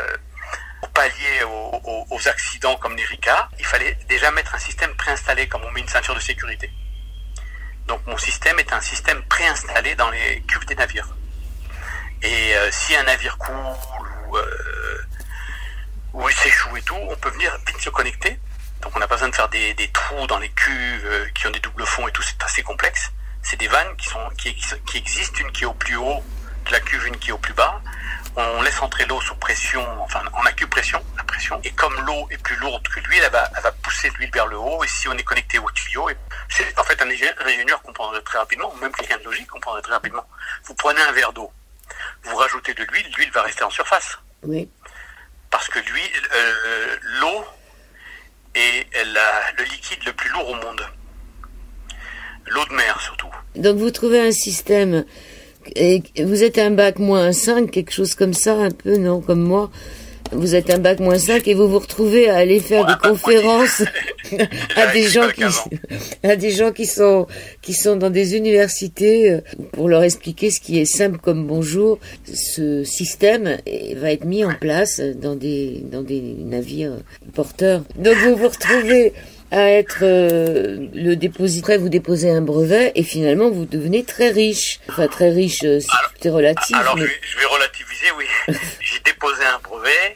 pour pallier aux accidents comme les RICA, il fallait déjà mettre un système préinstallé, comme on met une ceinture de sécurité. Donc mon système est un système préinstallé dans les cuves des navires. Et si un navire coule ou il s'échoue et tout, on peut venir vite se connecter. Donc on n'a pas besoin de faire des trous dans les cuves qui ont des doubles fonds et tout, c'est assez complexe. C'est des vannes qui existent, une qui est au plus haut de la cuve, une qui est au plus bas. On laisse entrer l'eau sous pression, enfin en acupression, la pression. Et comme l'eau est plus lourde que l'huile, elle va pousser l'huile vers le haut. Et si on est connecté au tuyau, c'est en fait un ingénieur comprendrait très rapidement, ou même quelqu'un de logique comprendrait très rapidement. Vous prenez un verre d'eau, vous rajoutez de l'huile va rester en surface. Oui. Parce que l'eau est le liquide le plus lourd au monde. L'eau de mer surtout. Donc vous trouvez un système, et vous êtes un bac -5, quelque chose comme ça, un peu, non, comme moi. Vous êtes un bac -5 et vous vous retrouvez à aller faire des conférences à des gens qui sont dans des universités pour leur expliquer ce qui est simple comme bonjour. Ce système va être mis en place dans des navires porteurs. Donc vous vous retrouvez à être le dépositaire, vous déposez un brevet et finalement vous devenez très riche. Enfin très riche, c'est relatif. Alors mais... je vais relativiser, oui. J'ai déposé un brevet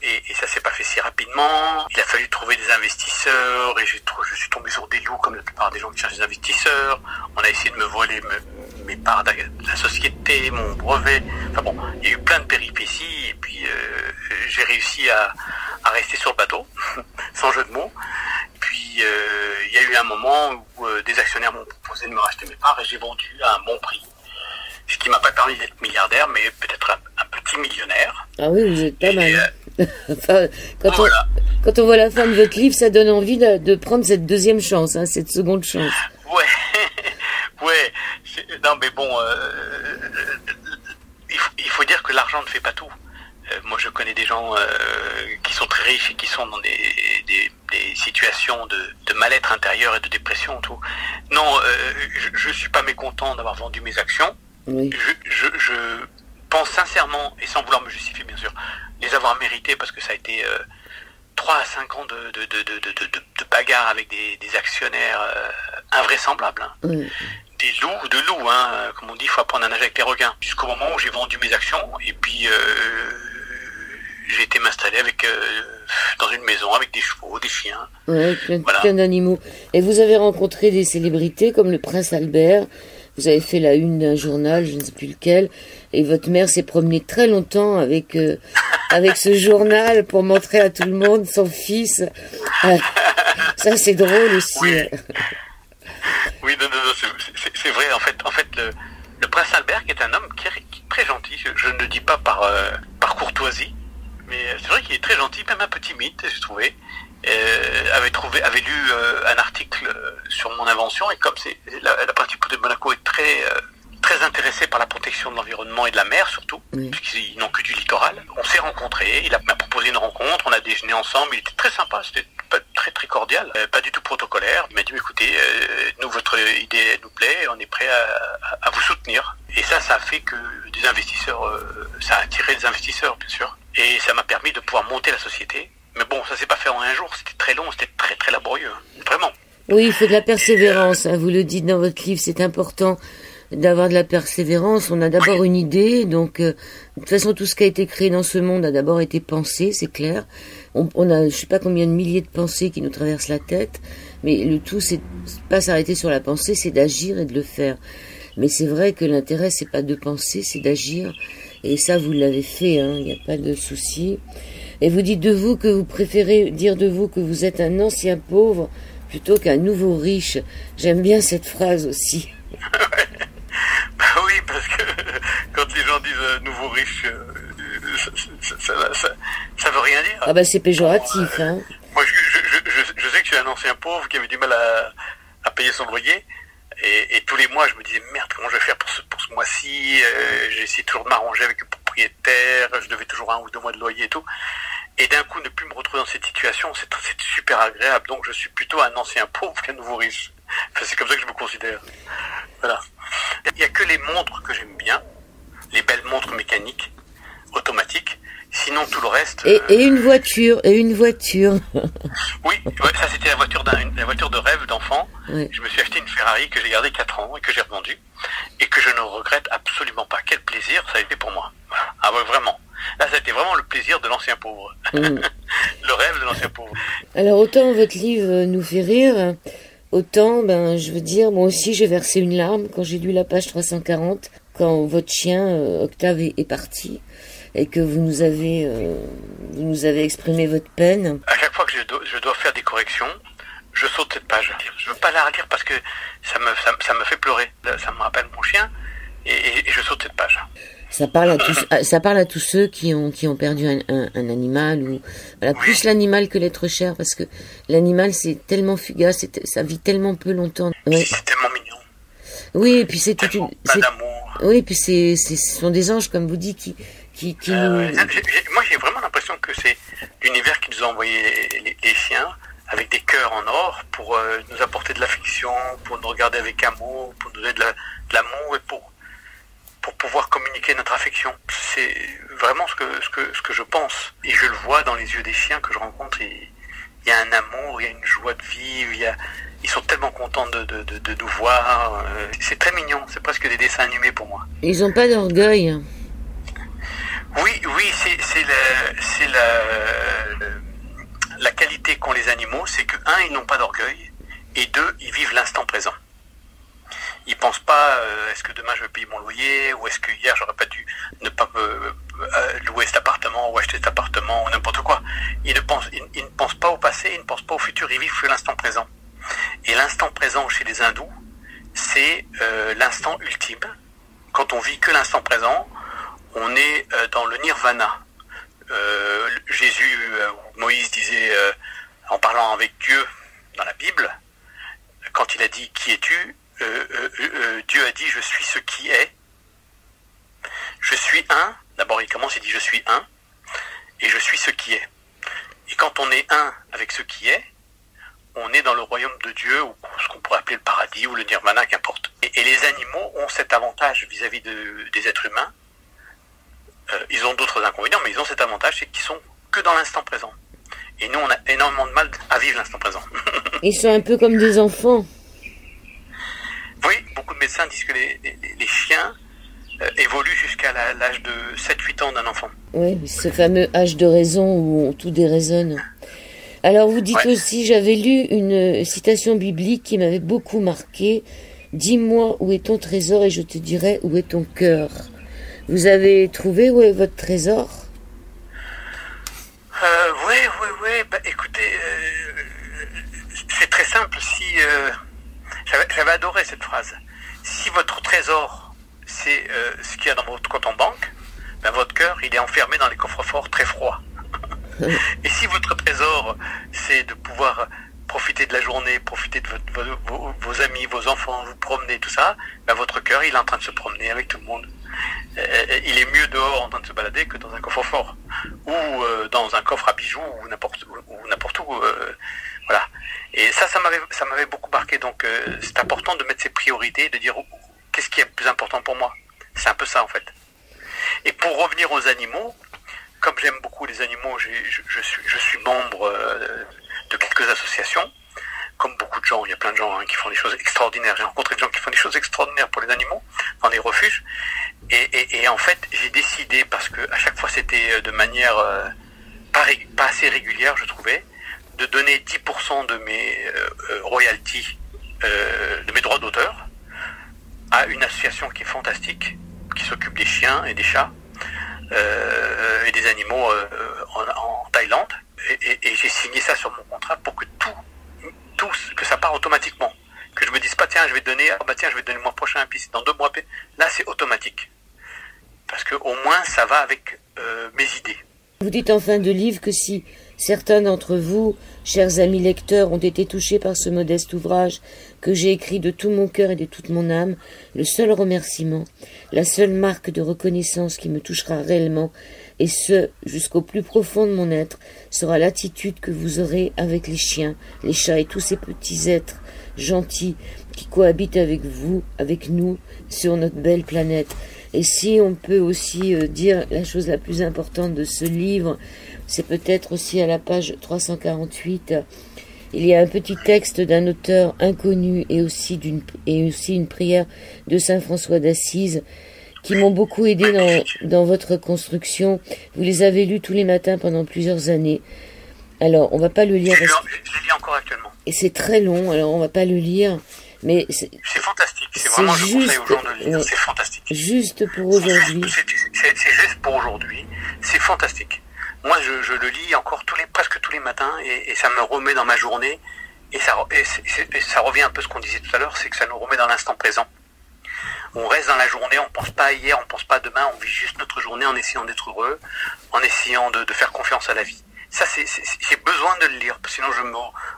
et ça s'est pas fait si rapidement. Il a fallu trouver des investisseurs et je suis tombé sur des loups comme la plupart des gens qui cherchent des investisseurs. On a essayé de me voler mes parts de la société, mon brevet. Enfin bon, il y a eu plein de péripéties et puis j'ai réussi à rester sur le bateau, sans jeu de mots. Puis il y a eu un moment où des actionnaires m'ont proposé de me racheter mes parts et j'ai vendu à un bon prix. Ce qui m'a pas permis d'être milliardaire, mais peut-être un petit millionnaire. Ah oui, vous êtes pas mal. Enfin, quand on voit la fin de votre livre, ça donne envie de prendre cette deuxième chance, hein, cette seconde chance. Ouais. Non, mais bon, il faut dire que l'argent ne fait pas tout. Moi, je connais des gens qui sont très riches et qui sont dans des situations de mal-être intérieur et de dépression, tout. Non, je suis pas mécontent d'avoir vendu mes actions. Oui. Je pense sincèrement, et sans vouloir me justifier, bien sûr, les avoir mérités parce que ça a été 3 à 5 ans de bagarre avec des actionnaires invraisemblables. Hein. Oui. Des loups, hein, comme on dit, il faut apprendre à nager avec les requins. Jusqu'au moment où j'ai vendu mes actions, et puis j'ai été m'installer dans une maison avec des chevaux, des chiens. Oui, plein d'animaux. Et vous avez rencontré des célébrités comme le prince Albert. Vous avez fait la une d'un journal, je ne sais plus lequel, et votre mère s'est promenée très longtemps avec ce journal pour montrer à tout le monde son fils. Ça, c'est drôle aussi. Oui, non, c'est vrai. En fait, le prince Albert, qui est un homme qui est très gentil, je ne le dis pas par courtoisie, mais c'est vrai qu'il est très gentil, même un peu timide, j'ai trouvé. Avait lu un article sur mon invention, et comme la principauté de Monaco est très intéressée par la protection de l'environnement et de la mer surtout, oui, puisqu'ils n'ont que du littoral. On s'est rencontrés, il m'a proposé une rencontre, on a déjeuné ensemble, il était très sympa, c'était très très cordial, pas du tout protocolaire. Il m'a dit écoutez, nous votre idée elle nous plaît, on est prêt à vous soutenir. Et ça a fait que des investisseurs, ça a attiré des investisseurs bien sûr, et ça m'a permis de pouvoir monter la société. Mais bon, ça s'est pas fait en un jour, c'était très long, c'était très très laborieux, hein. Vraiment. Oui, il faut de la persévérance, hein, vous le dites dans votre livre, c'est important d'avoir de la persévérance. On a d'abord une idée, donc de toute façon tout ce qui a été créé dans ce monde a d'abord été pensé, c'est clair. On a je sais pas combien de milliers de pensées qui nous traversent la tête, mais le tout c'est pas s'arrêter sur la pensée, c'est d'agir et de le faire. Mais c'est vrai que l'intérêt c'est pas de penser, c'est d'agir, et ça vous l'avez fait, hein, il n'y a pas de souci. Et vous dites de vous que vous préférez dire de vous que vous êtes un ancien pauvre plutôt qu'un nouveau riche. J'aime bien cette phrase aussi. Bah oui, parce que quand les gens disent nouveau riche, ça veut rien dire. Ah bah c'est péjoratif, hein. Moi, je sais que je suis un ancien pauvre qui avait du mal à payer son loyer. Et tous les mois, je me disais, merde, comment je vais faire pour ce mois-ci? J'ai essayé toujours de m'arranger avec le propriétaire, je devais toujours 1 ou 2 mois de loyer et tout. Et d'un coup, ne plus me retrouver dans cette situation, c'est super agréable. Donc, je suis plutôt un ancien pauvre qu'un nouveau riche. Enfin, c'est comme ça que je me considère. Voilà. Il n'y a que les montres que j'aime bien, les belles montres mécaniques, automatiques. Sinon, tout le reste... Et une voiture, Oui, ça c'était la voiture de rêve d'enfant. Oui. Je me suis acheté une Ferrari que j'ai gardée 4 ans et que j'ai revendue. Et que je ne regrette absolument pas. Quel plaisir ça a été pour moi. Voilà. Ah ouais, vraiment. Là, ça a été vraiment le plaisir de l'ancien pauvre. Le rêve de l'ancien pauvre. Alors, autant votre livre nous fait rire, autant, je veux dire, moi aussi j'ai versé une larme quand j'ai lu la page 340, quand votre chien, Octave, est parti. Et que vous nous avez exprimé votre peine. À chaque fois que je dois faire des corrections, je saute cette page. Je veux pas la relire parce que ça me fait pleurer. Ça me rappelle mon chien et je saute cette page. Ça parle à tous ceux qui ont perdu un animal ou voilà, oui. Plus l'animal que l'être cher parce que l'animal c'est tellement fugace, ça vit tellement peu longtemps. Ouais. C'est tellement mignon. Oui, et puis c'était pas d'amour. Oui, et puis ce sont des anges comme vous dites qui Moi, j'ai vraiment l'impression que c'est l'univers qui nous a envoyé les chiens avec des cœurs en or pour nous apporter de l'affection, pour nous regarder avec amour, pour nous donner de l'amour et pour pouvoir communiquer notre affection. C'est vraiment ce que je pense. Et je le vois dans les yeux des chiens que je rencontre. Il y a un amour, il y a une joie de vivre, ils sont tellement contents de nous voir. C'est très mignon, c'est presque des dessins animés pour moi. Ils n'ont pas d'orgueil. Oui, c'est la qualité qu'ont les animaux, c'est que, 1, ils n'ont pas d'orgueil, et 2, ils vivent l'instant présent. Ils pensent pas, est-ce que demain je vais payer mon loyer, ou est-ce que hier j'aurais pas dû ne pas louer cet appartement, ou acheter cet appartement, ou n'importe quoi. Ils ne pensent pas au passé, ils ne pensent pas au futur, ils vivent que l'instant présent. Et l'instant présent chez les hindous, c'est l'instant ultime. Quand on vit que l'instant présent, on est dans le nirvana. Jésus, Moïse disait, en parlant avec Dieu dans la Bible, quand il a dit « Qui es-tu » Dieu a dit « Je suis ce qui est ». Je suis un. D'abord, il commence, il dit « Je suis un » et « Je suis ce qui est ». Et quand on est un avec ce qui est, on est dans le royaume de Dieu, ou ce qu'on pourrait appeler le paradis, ou le nirvana, qu'importe. Et les animaux ont cet avantage vis-à-vis des êtres humains. Ils ont d'autres inconvénients, mais ils ont cet avantage, c'est qu'ils sont que dans l'instant présent. Et nous, on a énormément de mal à vivre l'instant présent. Ils sont un peu comme des enfants. Oui, beaucoup de médecins disent que les chiens évoluent jusqu'à l'âge de 7-8 ans d'un enfant. Oui, ce fameux âge de raison où tout déraisonne. Alors vous dites aussi, j'avais lu une citation biblique qui m'avait beaucoup marqué. « Dis-moi où est ton trésor et je te dirai où est ton cœur. » Vous avez trouvé où est votre trésor? Oui. Écoutez, c'est très simple. J'avais adoré cette phrase. Si votre trésor, c'est ce qu'il y a dans votre compte en banque, votre cœur, il est enfermé dans les coffres-forts très froids. Et si votre trésor, c'est de pouvoir profiter de la journée, profiter de vos amis, vos enfants, vous promener, tout ça, votre cœur, il est en train de se promener avec tout le monde. Il est mieux dehors en train de se balader que dans un coffre-fort ou dans un coffre à bijoux ou n'importe où. Voilà. Et ça m'avait beaucoup marqué. Donc c'est important de mettre ses priorités, de dire qu'est-ce qui est le plus important pour moi. C'est un peu ça en fait. Et pour revenir aux animaux, comme j'aime beaucoup les animaux, je suis membre de quelques associations. Comme beaucoup de gens, il y a plein de gens qui font des choses extraordinaires. J'ai rencontré des gens qui font des choses extraordinaires pour les animaux, dans des refuges. Et en fait, j'ai décidé, parce que à chaque fois c'était de manière pas assez régulière, je trouvais, de donner 10% de mes royalties, de mes droits d'auteur, à une association qui est fantastique, qui s'occupe des chiens et des chats, et des animaux en Thaïlande. Et j'ai signé ça sur mon contrat pour que que ça part automatiquement. Que je me dise pas, tiens, je vais donner le mois prochain, puis dans 2 mois, là c'est automatique. Parce que au moins ça va avec mes idées. Vous dites en fin de livre que si certains d'entre vous, chers amis lecteurs, ont été touchés par ce modeste ouvrage que j'ai écrit de tout mon cœur et de toute mon âme, le seul remerciement, la seule marque de reconnaissance qui me touchera réellement, et ce, jusqu'au plus profond de mon être, sera l'attitude que vous aurez avec les chiens, les chats et tous ces petits êtres gentils qui cohabitent avec vous, avec nous, sur notre belle planète. Et si on peut aussi dire la chose la plus importante de ce livre, c'est peut-être aussi à la page 348, il y a un petit texte d'un auteur inconnu et aussi une prière de Saint François d'Assise qui m'ont beaucoup aidé dans votre construction. Vous les avez lus tous les matins pendant plusieurs années. Alors, on va pas le lire. Je les lis encore actuellement. Et c'est très long, alors on va pas le lire. Mais c'est fantastique, c'est vraiment, je conseille aux gens de le lire, c'est fantastique. Juste pour aujourd'hui. C'est juste pour aujourd'hui, c'est fantastique. Moi, je le lis encore presque tous les matins, et ça me remet dans ma journée, et ça revient un peu à ce qu'on disait tout à l'heure, c'est que ça nous remet dans l'instant présent. On reste dans la journée, on pense pas à hier, on pense pas à demain, on vit juste notre journée en essayant d'être heureux, en essayant de faire confiance à la vie. Ça, j'ai besoin de le lire, sinon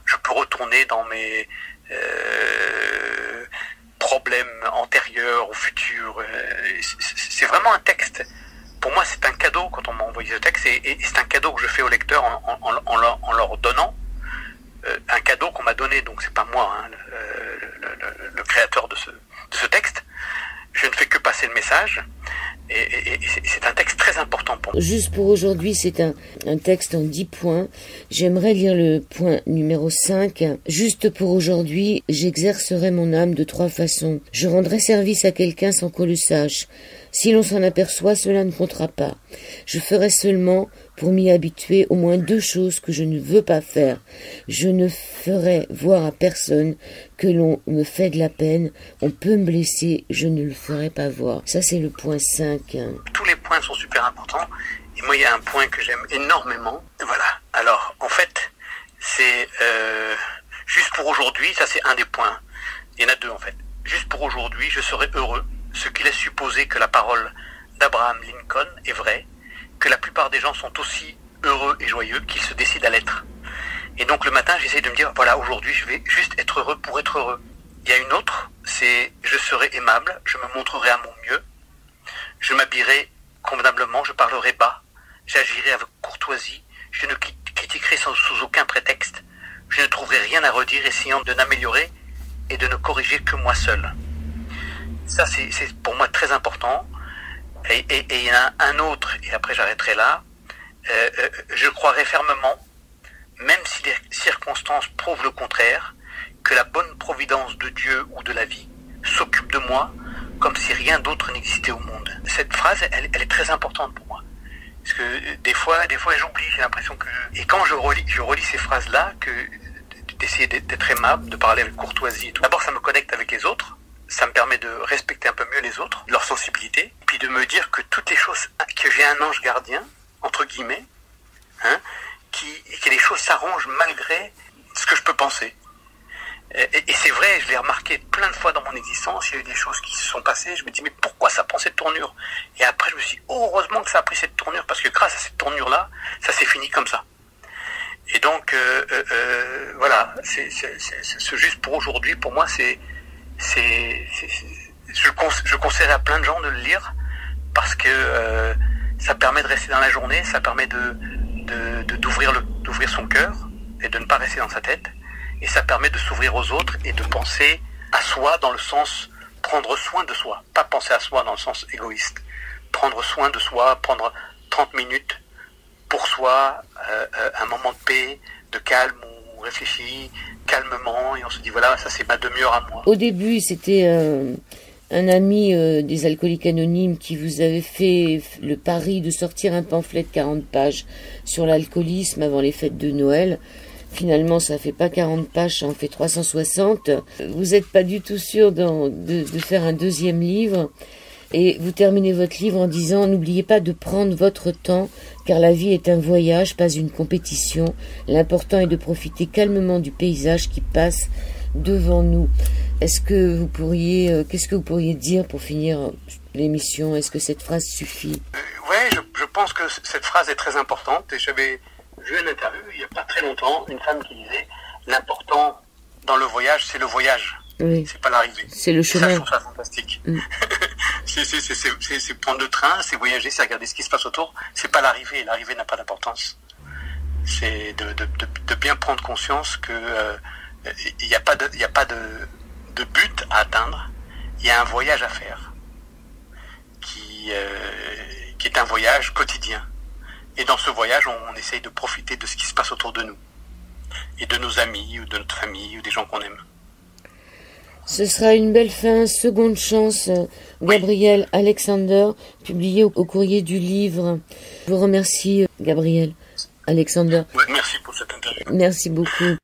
je peux retourner dans mes problèmes antérieurs ou futurs. C'est vraiment un texte. Pour moi, c'est un cadeau quand on m'a envoyé ce texte, et c'est un cadeau que je fais aux lecteurs en leur donnant un cadeau qu'on m'a donné. Donc c'est pas moi, hein, le créateur de ce texte. Je ne fais que passer le message, et c'est un texte très important pour moi. Juste pour aujourd'hui, c'est un texte en 10 points. J'aimerais lire le point numéro 5. Juste pour aujourd'hui, j'exercerai mon âme de 3 façons. Je rendrai service à quelqu'un sans qu'on le sache. Si l'on s'en aperçoit, cela ne comptera pas. Je ferai seulement, pour m'y habituer, au moins 2 choses que je ne veux pas faire. Je ne ferai voir à personne que l'on me fait de la peine. On peut me blesser, je ne le ferai pas voir. Ça, c'est le point 5. Tous les points sont super importants. Et moi, il y a un point que j'aime énormément. Voilà. Alors, en fait, c'est juste pour aujourd'hui, ça c'est un des points. Il y en a 2, en fait. Juste pour aujourd'hui, je serai heureux. Ce qui laisse supposer que la parole d'Abraham Lincoln est vraie, que la plupart des gens sont aussi heureux et joyeux qu'ils se décident à l'être. Et donc le matin, j'essaie de me dire, voilà, aujourd'hui, je vais juste être heureux pour être heureux. Il y a une autre, c'est je serai aimable, je me montrerai à mon mieux, je m'habillerai convenablement, je parlerai bas, j'agirai avec courtoisie, je ne critiquerai sous aucun prétexte, je ne trouverai rien à redire, essayant de n'améliorer et de ne corriger que moi seul. Ça, c'est pour moi très important. Et il y en a un autre, et après j'arrêterai là. Je croirai fermement, même si les circonstances prouvent le contraire, que la bonne providence de Dieu ou de la vie s'occupe de moi comme si rien d'autre n'existait au monde. Cette phrase, elle est très importante pour moi. Parce que des fois j'oublie, j'ai l'impression que... Et quand je relis ces phrases-là, d'essayer d'être aimable, de parler avec courtoisie et tout. D'abord, ça me connecte avec les autres. Ça me permet de respecter un peu mieux les autres, leur sensibilité, puis de me dire que toutes les choses, que j'ai un ange gardien, entre guillemets, hein, et que les choses s'arrangent malgré ce que je peux penser. Et c'est vrai, je l'ai remarqué plein de fois dans mon existence, il y a eu des choses qui se sont passées, je me dis mais pourquoi ça prend cette tournure? Et après je me suis dit, oh, heureusement que ça a pris cette tournure, parce que grâce à cette tournure-là, ça s'est fini comme ça. Et donc, voilà, ce juste pour aujourd'hui, pour moi, je conseille à plein de gens de le lire parce que ça permet de rester dans la journée, ça permet d'ouvrir son cœur et de ne pas rester dans sa tête, et ça permet de s'ouvrir aux autres et de penser à soi dans le sens prendre soin de soi, pas penser à soi dans le sens égoïste, prendre soin de soi, prendre 30 minutes pour soi, un moment de paix, de calme, où on réfléchit calmement et on se dit voilà, ça c'est ma demi-heure à moi. Au début, c'était un ami des Alcooliques Anonymes qui vous avait fait le pari de sortir un pamphlet de 40 pages sur l'alcoolisme avant les fêtes de Noël. Finalement, ça fait pas 40 pages, ça en fait 360. Vous n'êtes pas du tout sûr de faire un 2e livre. Et vous terminez votre livre en disant « N'oubliez pas de prendre votre temps, car la vie est un voyage, pas une compétition. L'important est de profiter calmement du paysage qui passe devant nous. » Est-ce que vous pourriez, qu'est-ce que vous pourriez dire pour finir l'émission? Est-ce que cette phrase suffit? Ouais, je pense que cette phrase est très importante et j'avais vu une interview il n'y a pas très longtemps, une femme qui disait l'important dans le voyage, c'est le voyage. Oui. C'est pas l'arrivée. C'est le chemin. Ça, je trouve ça fantastique. C'est prendre le train, c'est voyager, c'est regarder ce qui se passe autour. C'est pas l'arrivée. L'arrivée n'a pas d'importance. C'est de bien prendre conscience que il n'y a pas de but à atteindre. Il y a un voyage à faire qui est un voyage quotidien. Et dans ce voyage, on essaye de profiter de ce qui se passe autour de nous et de nos amis ou de notre famille ou des gens qu'on aime. Ce sera une belle fin, seconde chance, Gabriel Alexander, publié au courrier du livre. Je vous remercie, Gabriel Alexander. Ouais, merci pour cette interview. Merci beaucoup.